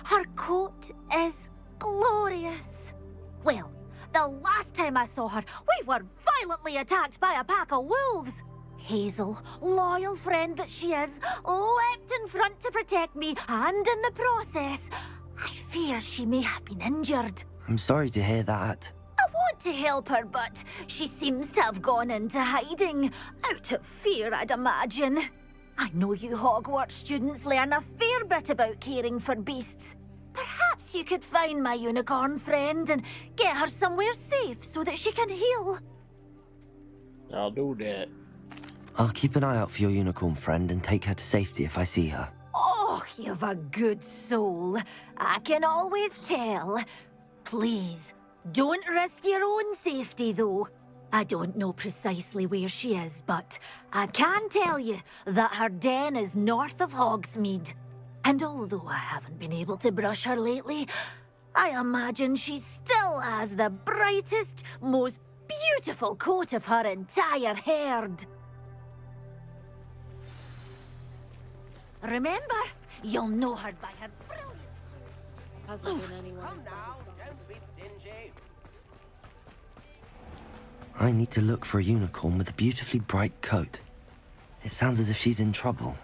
Her coat is glorious. Well, the last time I saw her, we were violently attacked by a pack of wolves. Hazel, loyal friend that she is, leapt in front to protect me, and in the process, I fear she may have been injured. I'm sorry to hear that. I want to help her, but she seems to have gone into hiding. Out of fear, I'd imagine. I know you Hogwarts students learn a fair bit about caring for beasts. Perhaps you could find my unicorn friend and get her somewhere safe so that she can heal. I'll do that. I'll keep an eye out for your unicorn friend and take her to safety if I see her. Oh, you've a good soul. I can always tell. Please, don't risk your own safety, though. I don't know precisely where she is, but I can tell you that her den is north of Hogsmeade. And although I haven't been able to brush her lately, I imagine she still has the brightest, most beautiful coat of her entire herd. Remember, you'll know her by her brilliant... Hasn't been anyone. Come now, don't be stingy. I need to look for a unicorn with a beautifully bright coat. It sounds as if she's in trouble.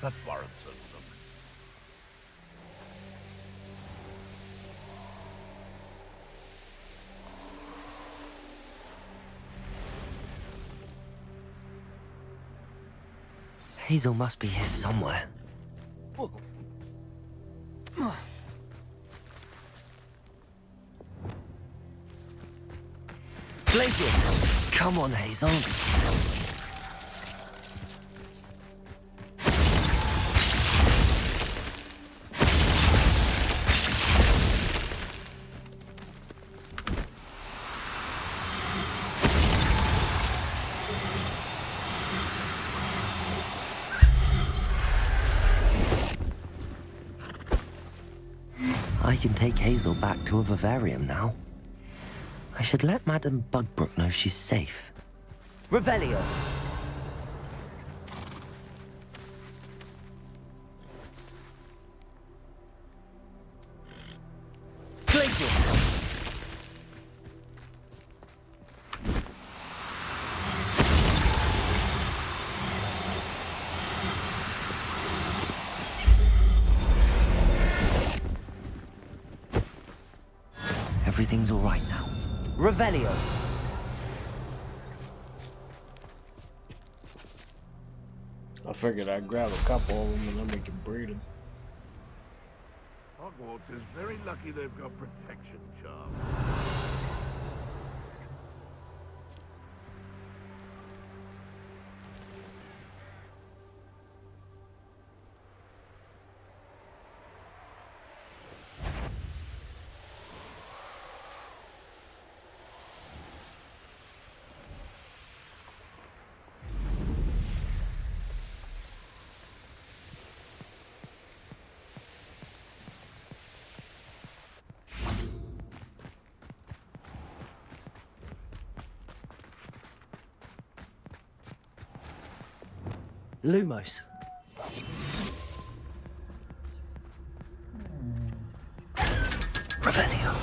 That warrants a look. Hazel must be here somewhere. Glaciers! Come on, Hazel. I can take Hazel back to a vivarium now. I should let Madame Bugbrook know she's safe. Revelio. Glaciers! Everything's all right now. Revelio. I figured I'd grab a couple of them and then we can breed them. Hogwarts is very lucky they've got protection charms. Lumos. Revelio.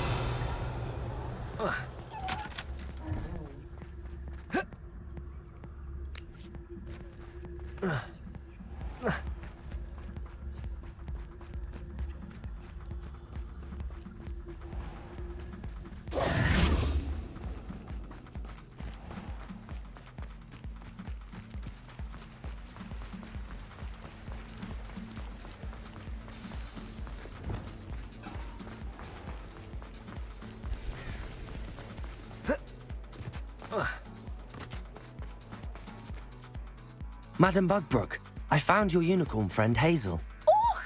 Madam Bugbrook, I found your unicorn friend Hazel. Oh,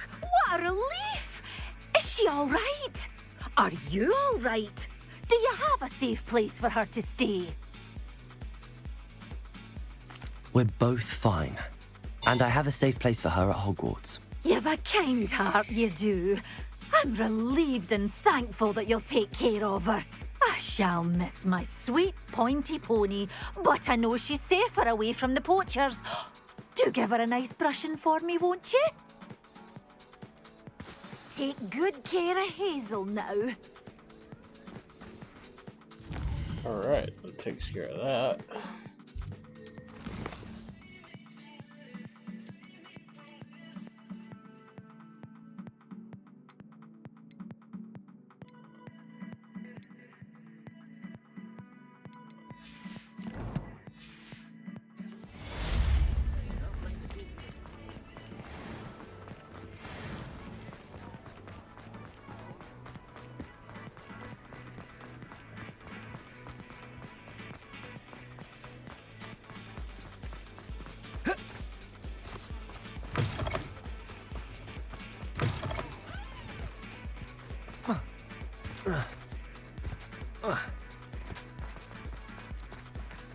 what a relief! Is she all right? Are you all right? Do you have a safe place for her to stay? We're both fine. And I have a safe place for her at Hogwarts. You've a kind heart, you do. I'm relieved and thankful that you'll take care of her. I shall miss my sweet pointy pony, but I know she's safer away from the poachers. Do give her a nice brushing for me, won't you? Take good care of Hazel now. Alright, that takes care of that.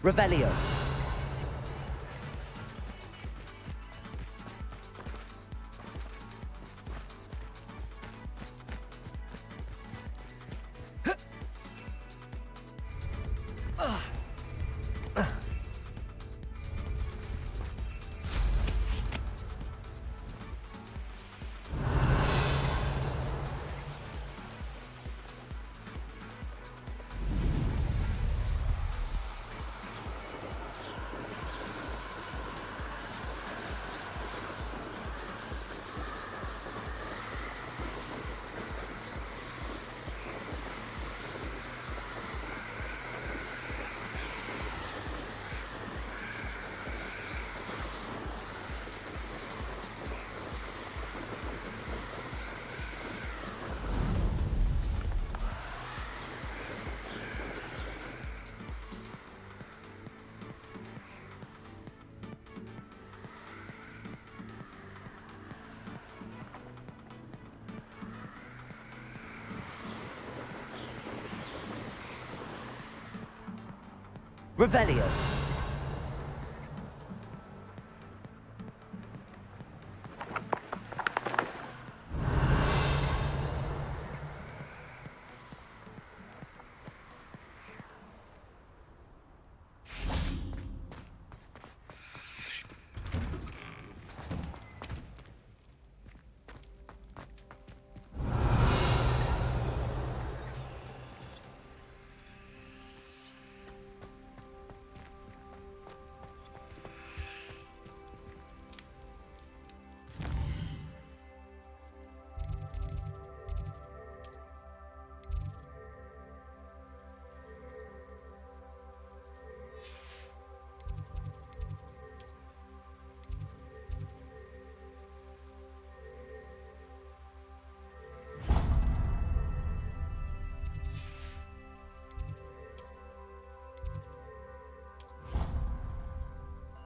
Revelio. Revelio.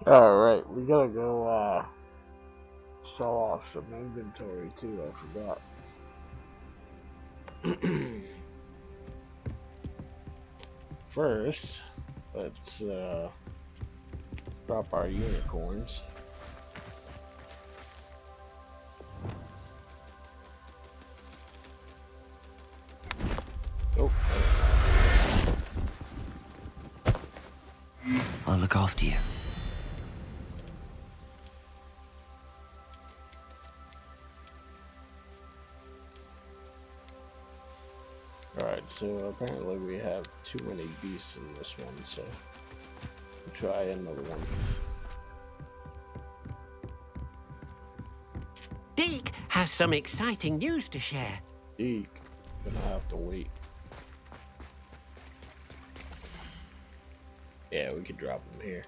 Alright, we gotta go sell off some inventory too, I forgot. First, let's drop our unicorns. Oh. I'll look after you. so apparently we have too many beasts in this one, so we'll try another one. Deke has some exciting news to share. Deke, gonna have to wait. Yeah, we could drop him here.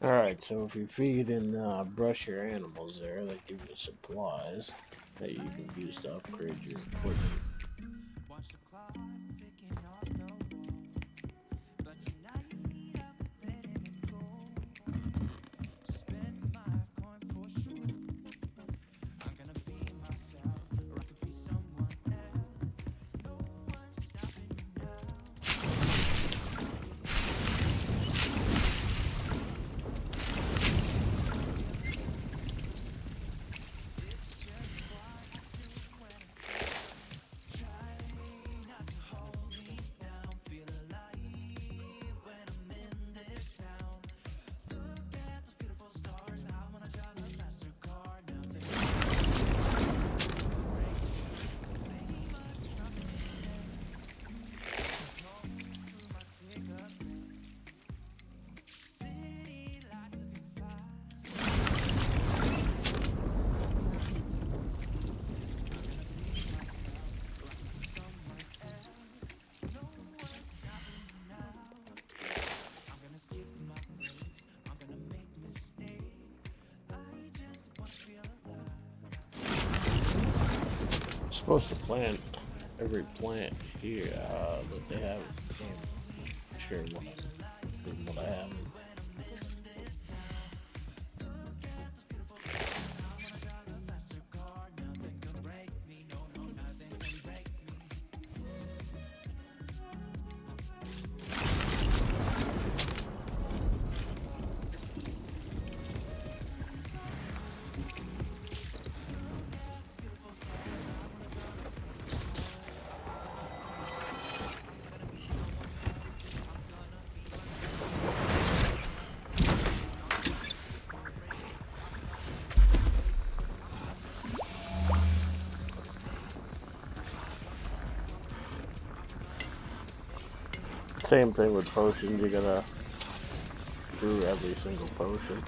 Alright, so if you feed and brush your animals there, they give you supplies that you can use to upgrade your equipment. Supposed to plant every plant here that they have. I'm sure what I have. Same thing with potions, you gotta brew every single potion.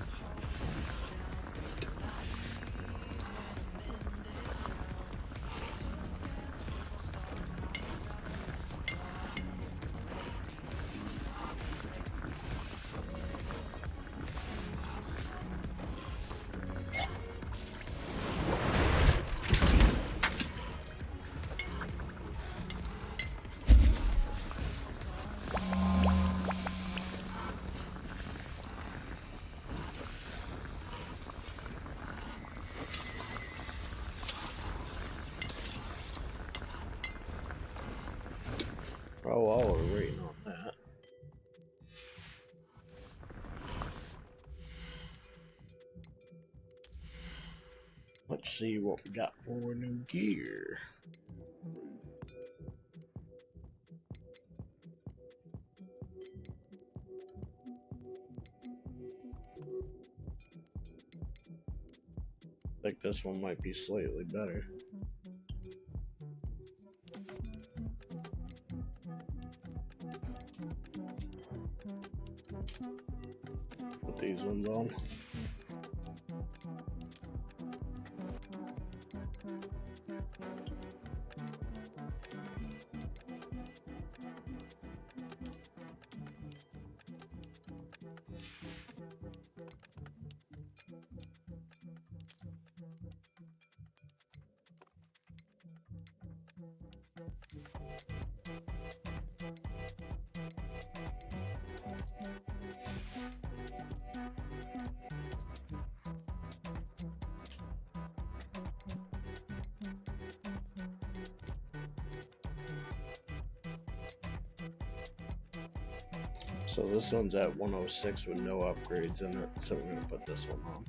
see what we got for new gear. I think this one might be slightly better. Put these ones on. So this one's at 106 with no upgrades in it, so we're gonna put this one on.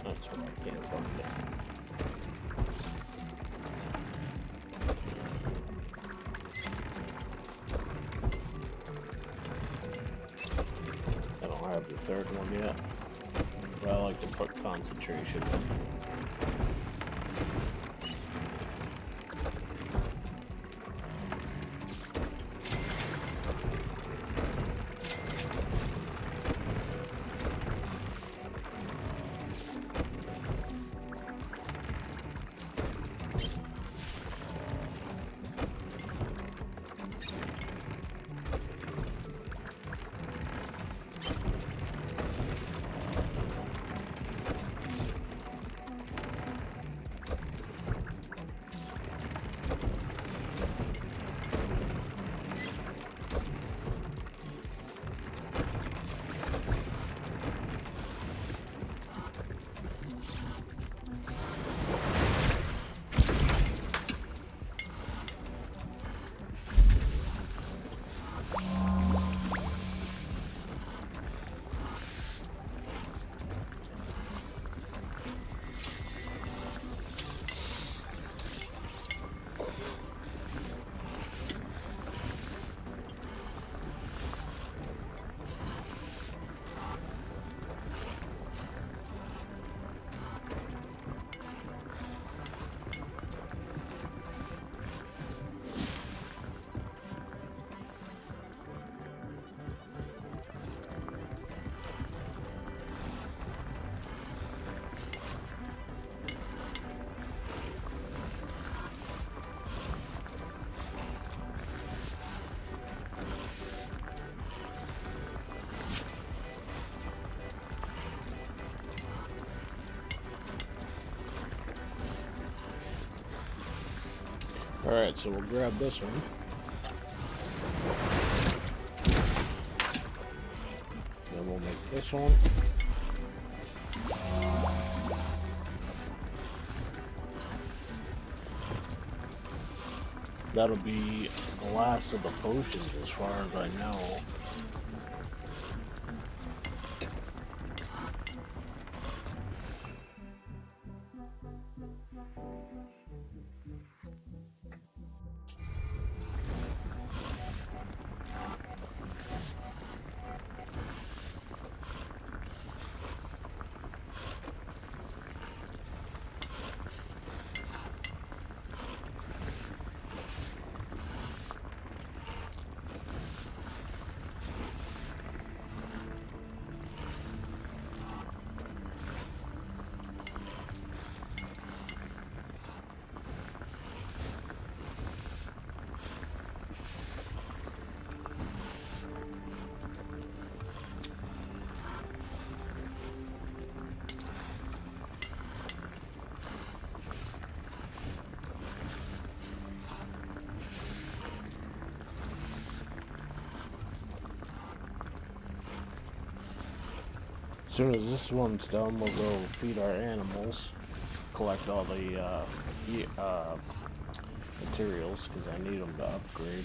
That's why I can't find it. I don't have the third one yet, but I like to put concentration in. Alright, so we'll grab this one. Then we'll make this one. That'll be the last of the potions as far as I know. As soon as this one's done, we'll go feed our animals, collect all the materials, because I need them to upgrade.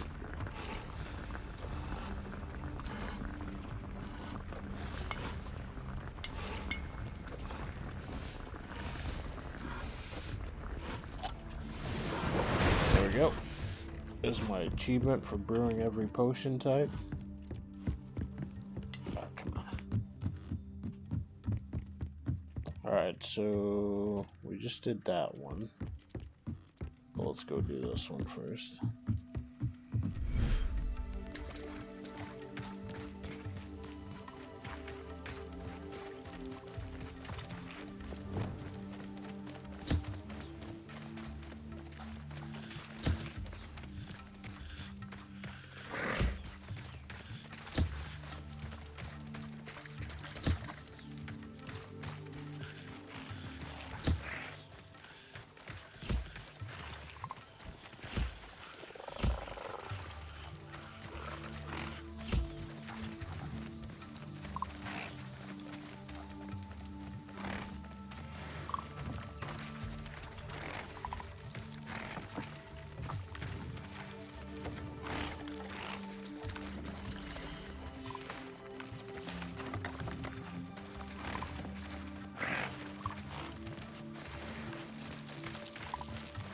There we go. This is my achievement for brewing every potion type. Alright, so we just did that one. Well, let's go do this one first.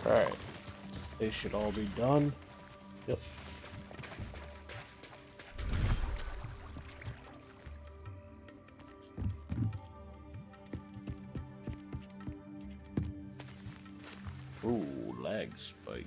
Alright, they should all be done. Yep. Ooh, lag spike.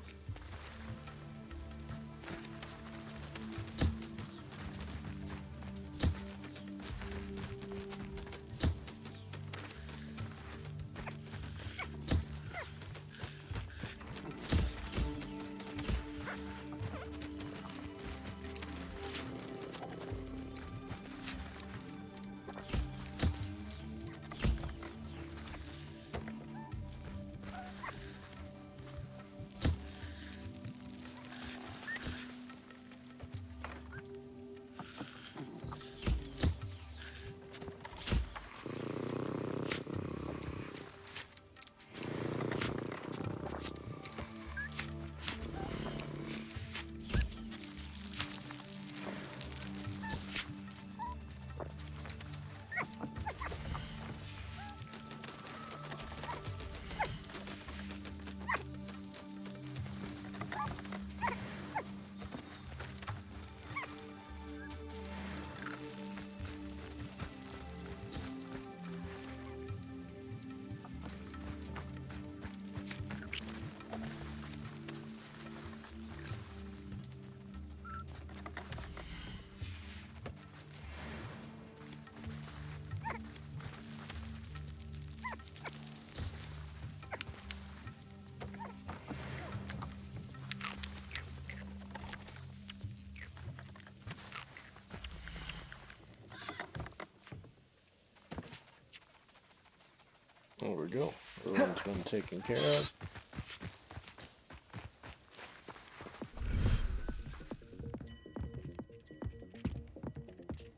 There we go. Everyone's been taken care of.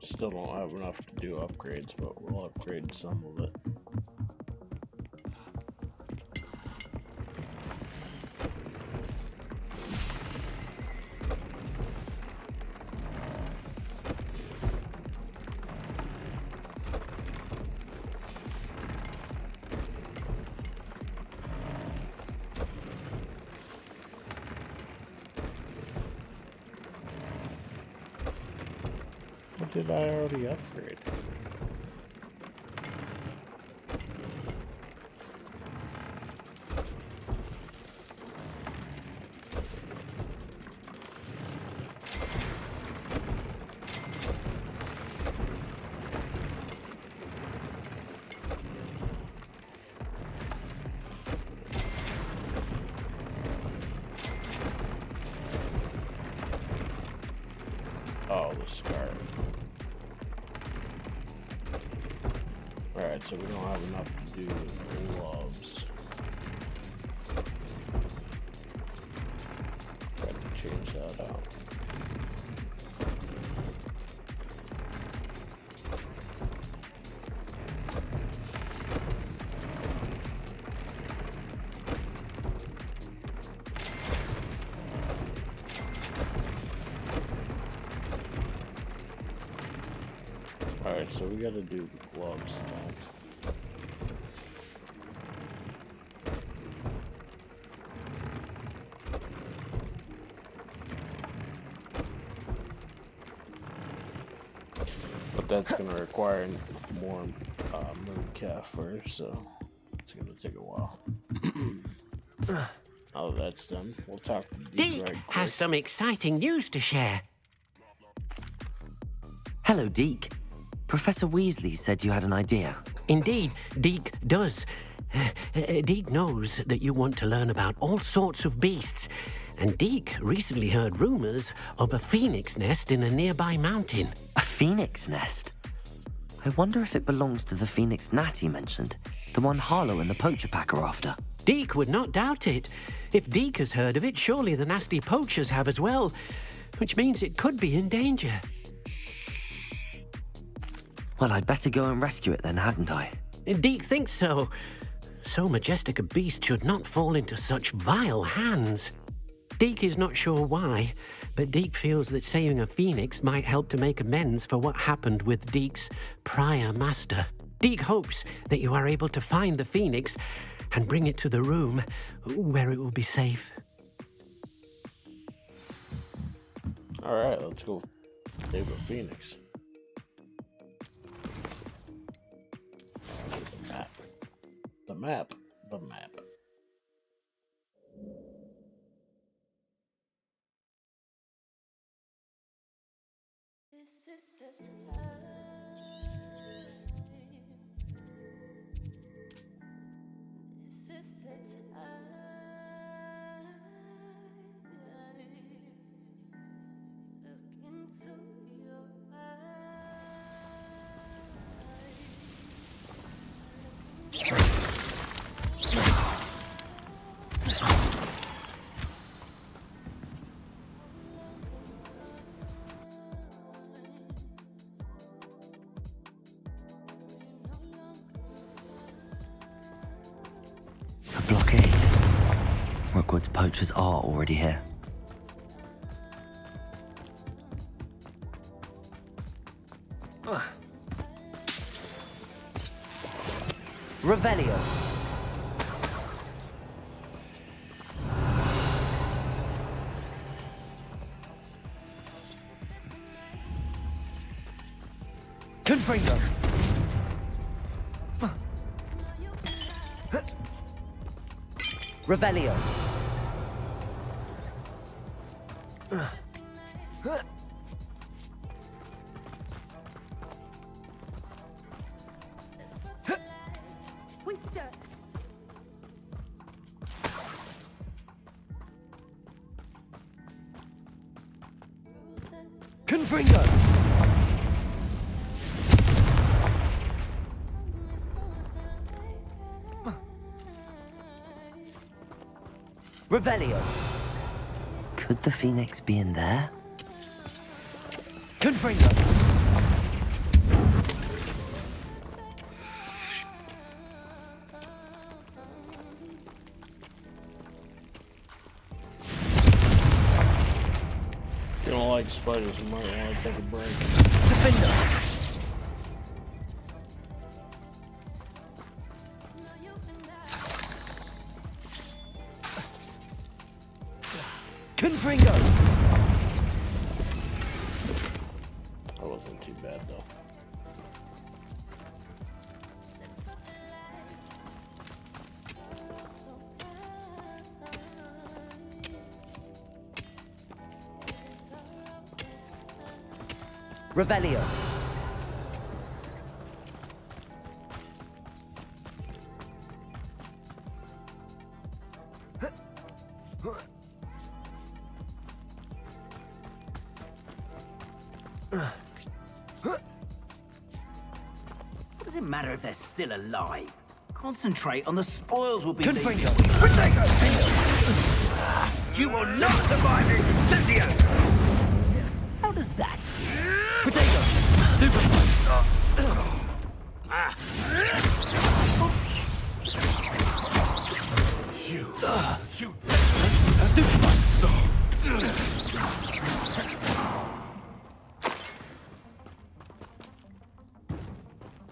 Still don't have enough to do upgrades, but we'll upgrade some of it. did I already upgrade? Oh, the scarf. Alright, so we don't have enough to do gloves. Gotta change that out. Alright, so we gotta do the gloves next. But that's gonna require more mooncalf first, so it's gonna take a while. Now that that's done, we'll talk to Deke Deke right quick. has some exciting news to share. Hello, Deke. Professor Weasley said you had an idea. Indeed, Deke does. Deke knows that you want to learn about all sorts of beasts, and Deke recently heard rumors of a phoenix nest in a nearby mountain. A phoenix nest? I wonder if it belongs to the phoenix gnat he mentioned, the one Harlow and the poacher pack are after. Deke would not doubt it. If Deke has heard of it, surely the nasty poachers have as well, which means it could be in danger. Well, I'd better go and rescue it then, hadn't I? Deke thinks so. So majestic a beast should not fall into such vile hands. Deke is not sure why, but Deke feels that saving a phoenix might help to make amends for what happened with Deke's prior master. Deke hopes that you are able to find the phoenix and bring it to the room where it will be safe. Alright, let's go save a phoenix. The map. The map. A blockade. Rookwood's poachers are already here. Revelio. Confringo. Revelio. Winston! Confringo. Revelio. Could the phoenix be in there? Confringo. If you don't like spiders, you might want to take a break. Defender. Confringo. I was wasn't too bad though. Revelio. What does it matter if they're still alive? Concentrate on the spoils we'll be Confringo. Protego! You will not survive this incendio! How does that feel? Protego. You Stupefy.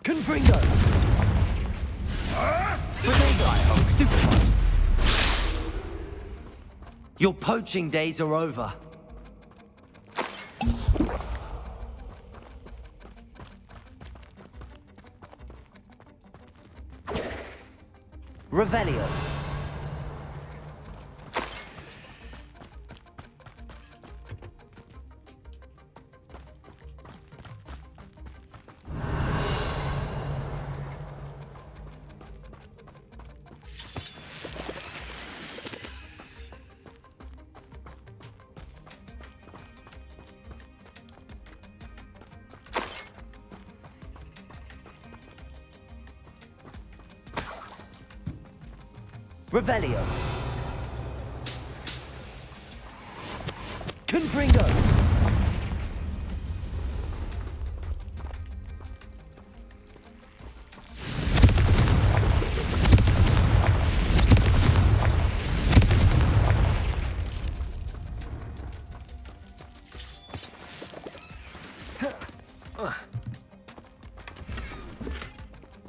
Confringo. Protego. Stupefy. Your poaching days are over. Revelio. Revelio. Confringo.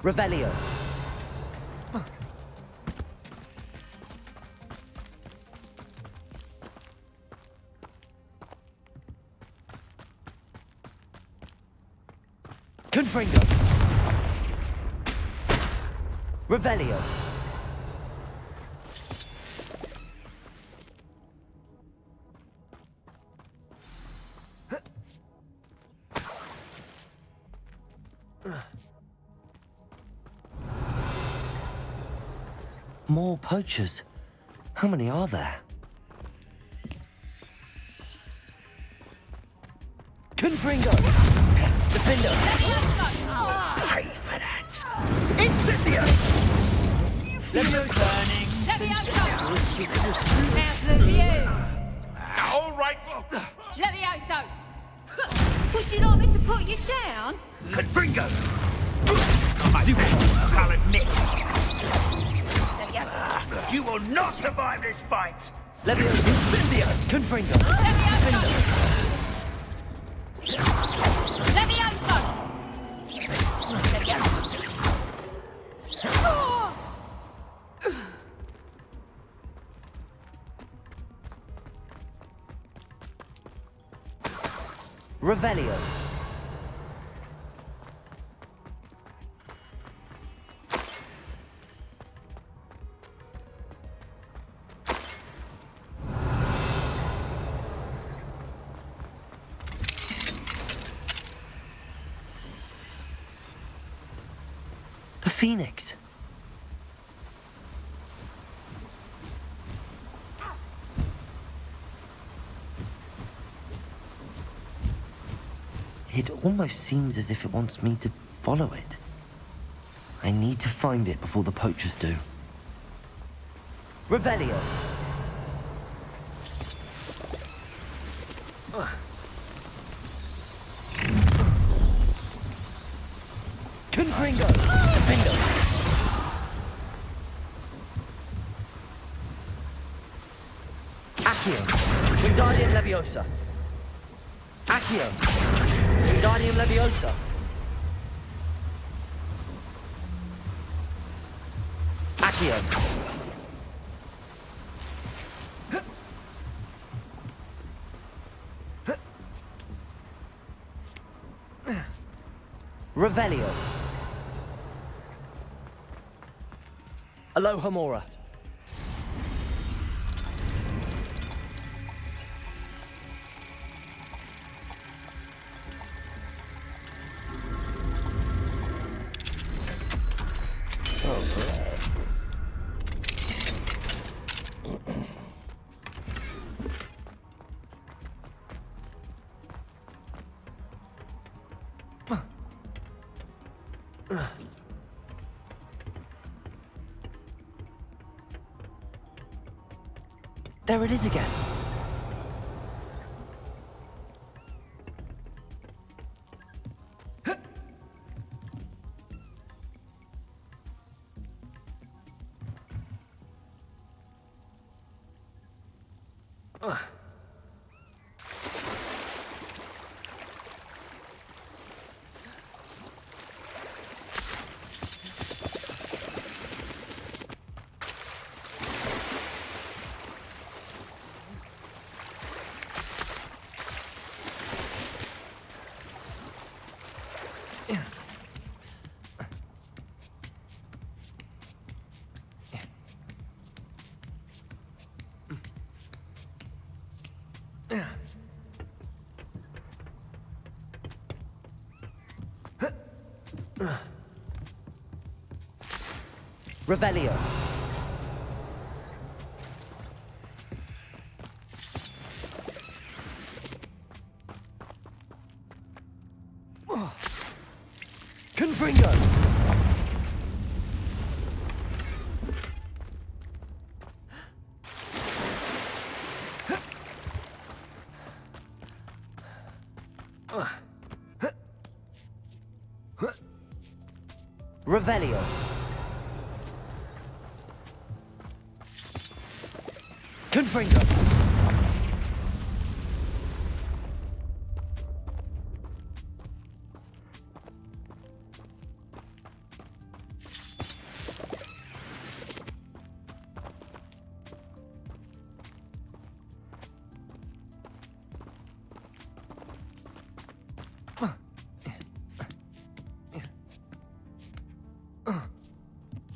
Revelio. Confringo. Revelio. More poachers. How many are there? Confringo. Defender. pay for that! Incendio! Burning. How's the view? All right. Levioso! Would you like me to put you down? Confringo! My best, I'll admit. You will not survive this fight! Levioso! Incendio! Confringo! Levioso! Revelio. The Phoenix. It almost seems as if it wants me to follow it. I need to find it before the poachers do. Revelio. Confringo. Defendo. Accio. Wingardium Leviosa. Accio. Wingardium Leviosa. Accio. Revelio. Aloha Mora. There it is again. Revelio. Confringo. Revelio. Confringo.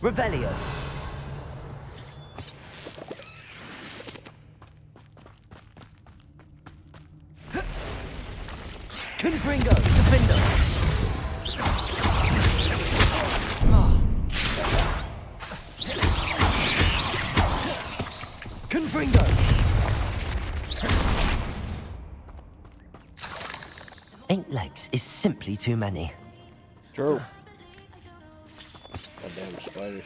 Revelio. Confringo. Defender. Confringo. 8 legs is simply too many. True. Goddamn spiders.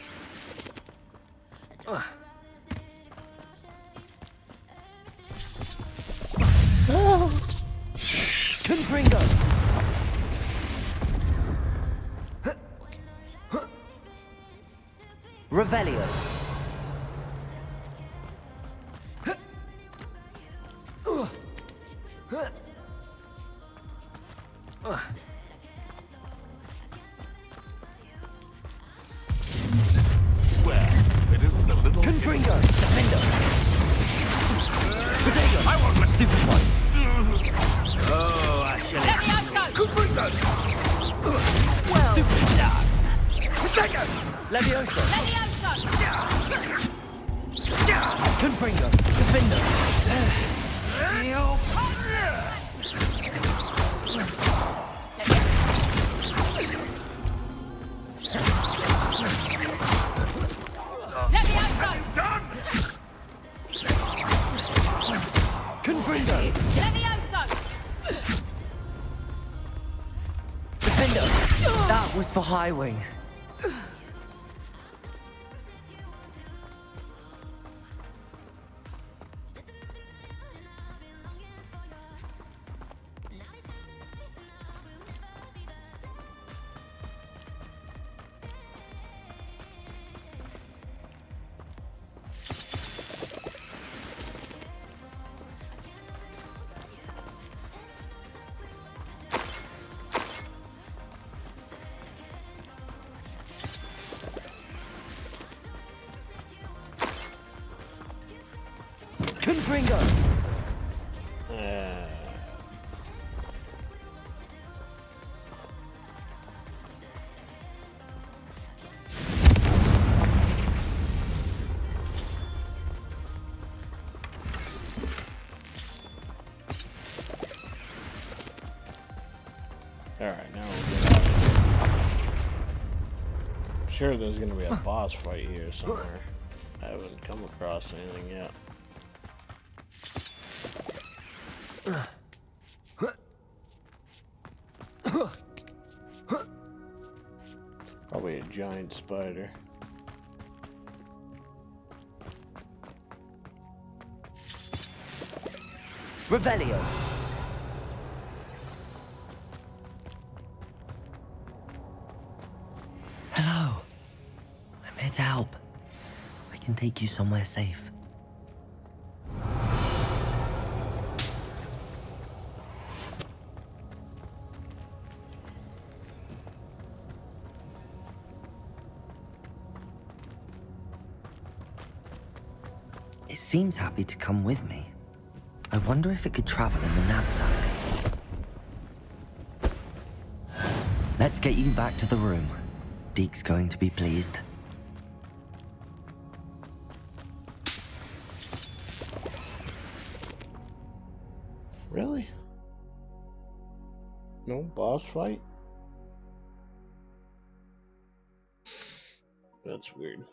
Confringo. Revelio. It isn't a little... Confringo. Defender. Potato. I want my stupid one. Oh, actually... Confringo! Well, stupid one. Potato! Levioso. Confringo. Defender. Confringo. Defender. That was for High Wing. Confringo. Alright, now we'll get out of here. I'm sure there's gonna be a boss fight here somewhere. I haven't come across anything yet. Probably a giant spider. Revelio. Hello. I'm here to help. I can take you somewhere safe. It seems happy to come with me. I wonder if it could travel in the knapsack. Let's get you back to the room. Deke's going to be pleased. Really? No boss fight? That's weird.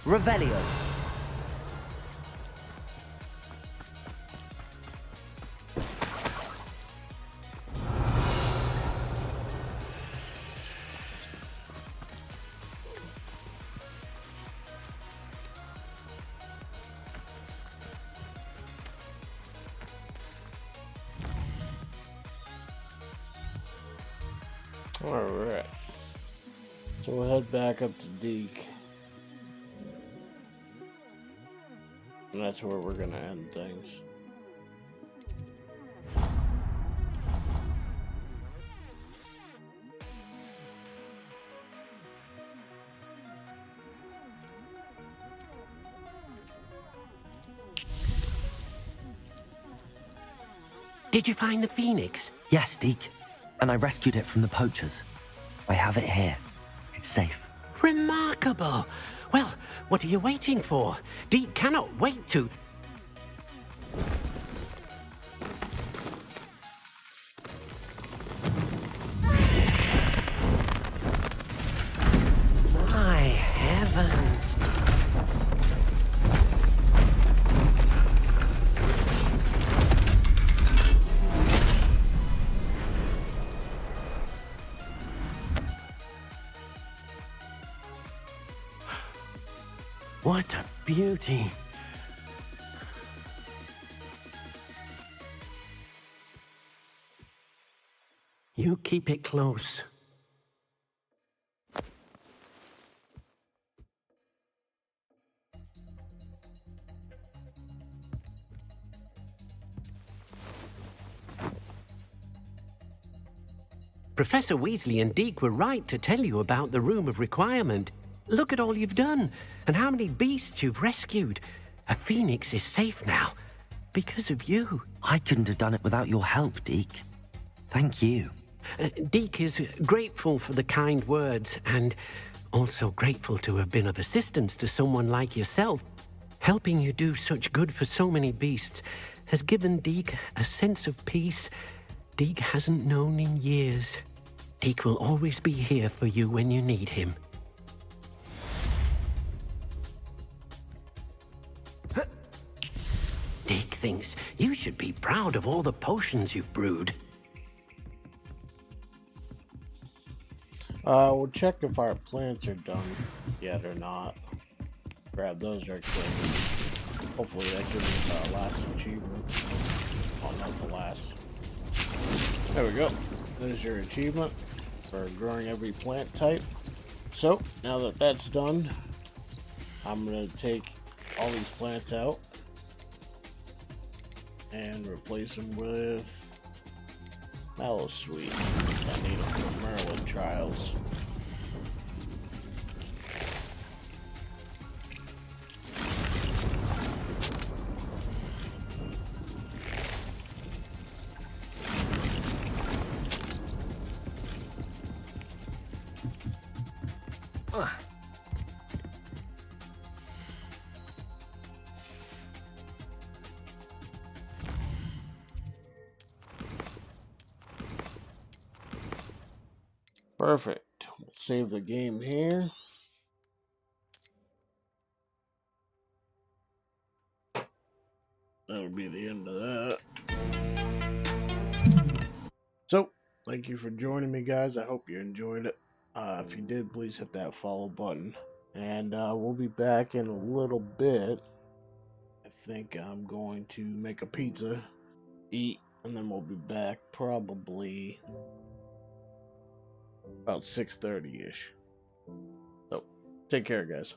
Revelio. Alright. So we'll head back up to Deke. And that's where we're gonna end things. Did you find the phoenix? Yes, Deke. And I rescued it from the poachers. I have it here. It's safe. Remarkable! Well, what are you waiting for? Deke cannot wait to... My heavens! What a beauty. You keep it close. Professor Weasley and Deke were right to tell you about the Room of Requirement. Look at all you've done, and how many beasts you've rescued. A phoenix is safe now, because of you. I couldn't have done it without your help, Deke. Thank you. Deke is grateful for the kind words, and also grateful to have been of assistance to someone like yourself. Helping you do such good for so many beasts has given Deke a sense of peace Deke hasn't known in years. Deke will always be here for you when you need him. Deke thinks you should be proud of all the potions you've brewed. We'll check if our plants are done yet or not. Grab those right quick. Hopefully that gives us our last achievement. Oh, not the last. There we go. There's your achievement for growing every plant type. So, now that that's done, I'm going to take all these plants out and replace them with Mallow Sweet. I need them for Merlin trials. Perfect. We'll save the game here. That'll be the end of that. So, thank you for joining me, guys. I hope you enjoyed it. If you did, please hit that follow button. And we'll be back in a little bit. I think I'm going to make a pizza, eat, and then we'll be back probably about 6:30-ish. So, take care, guys.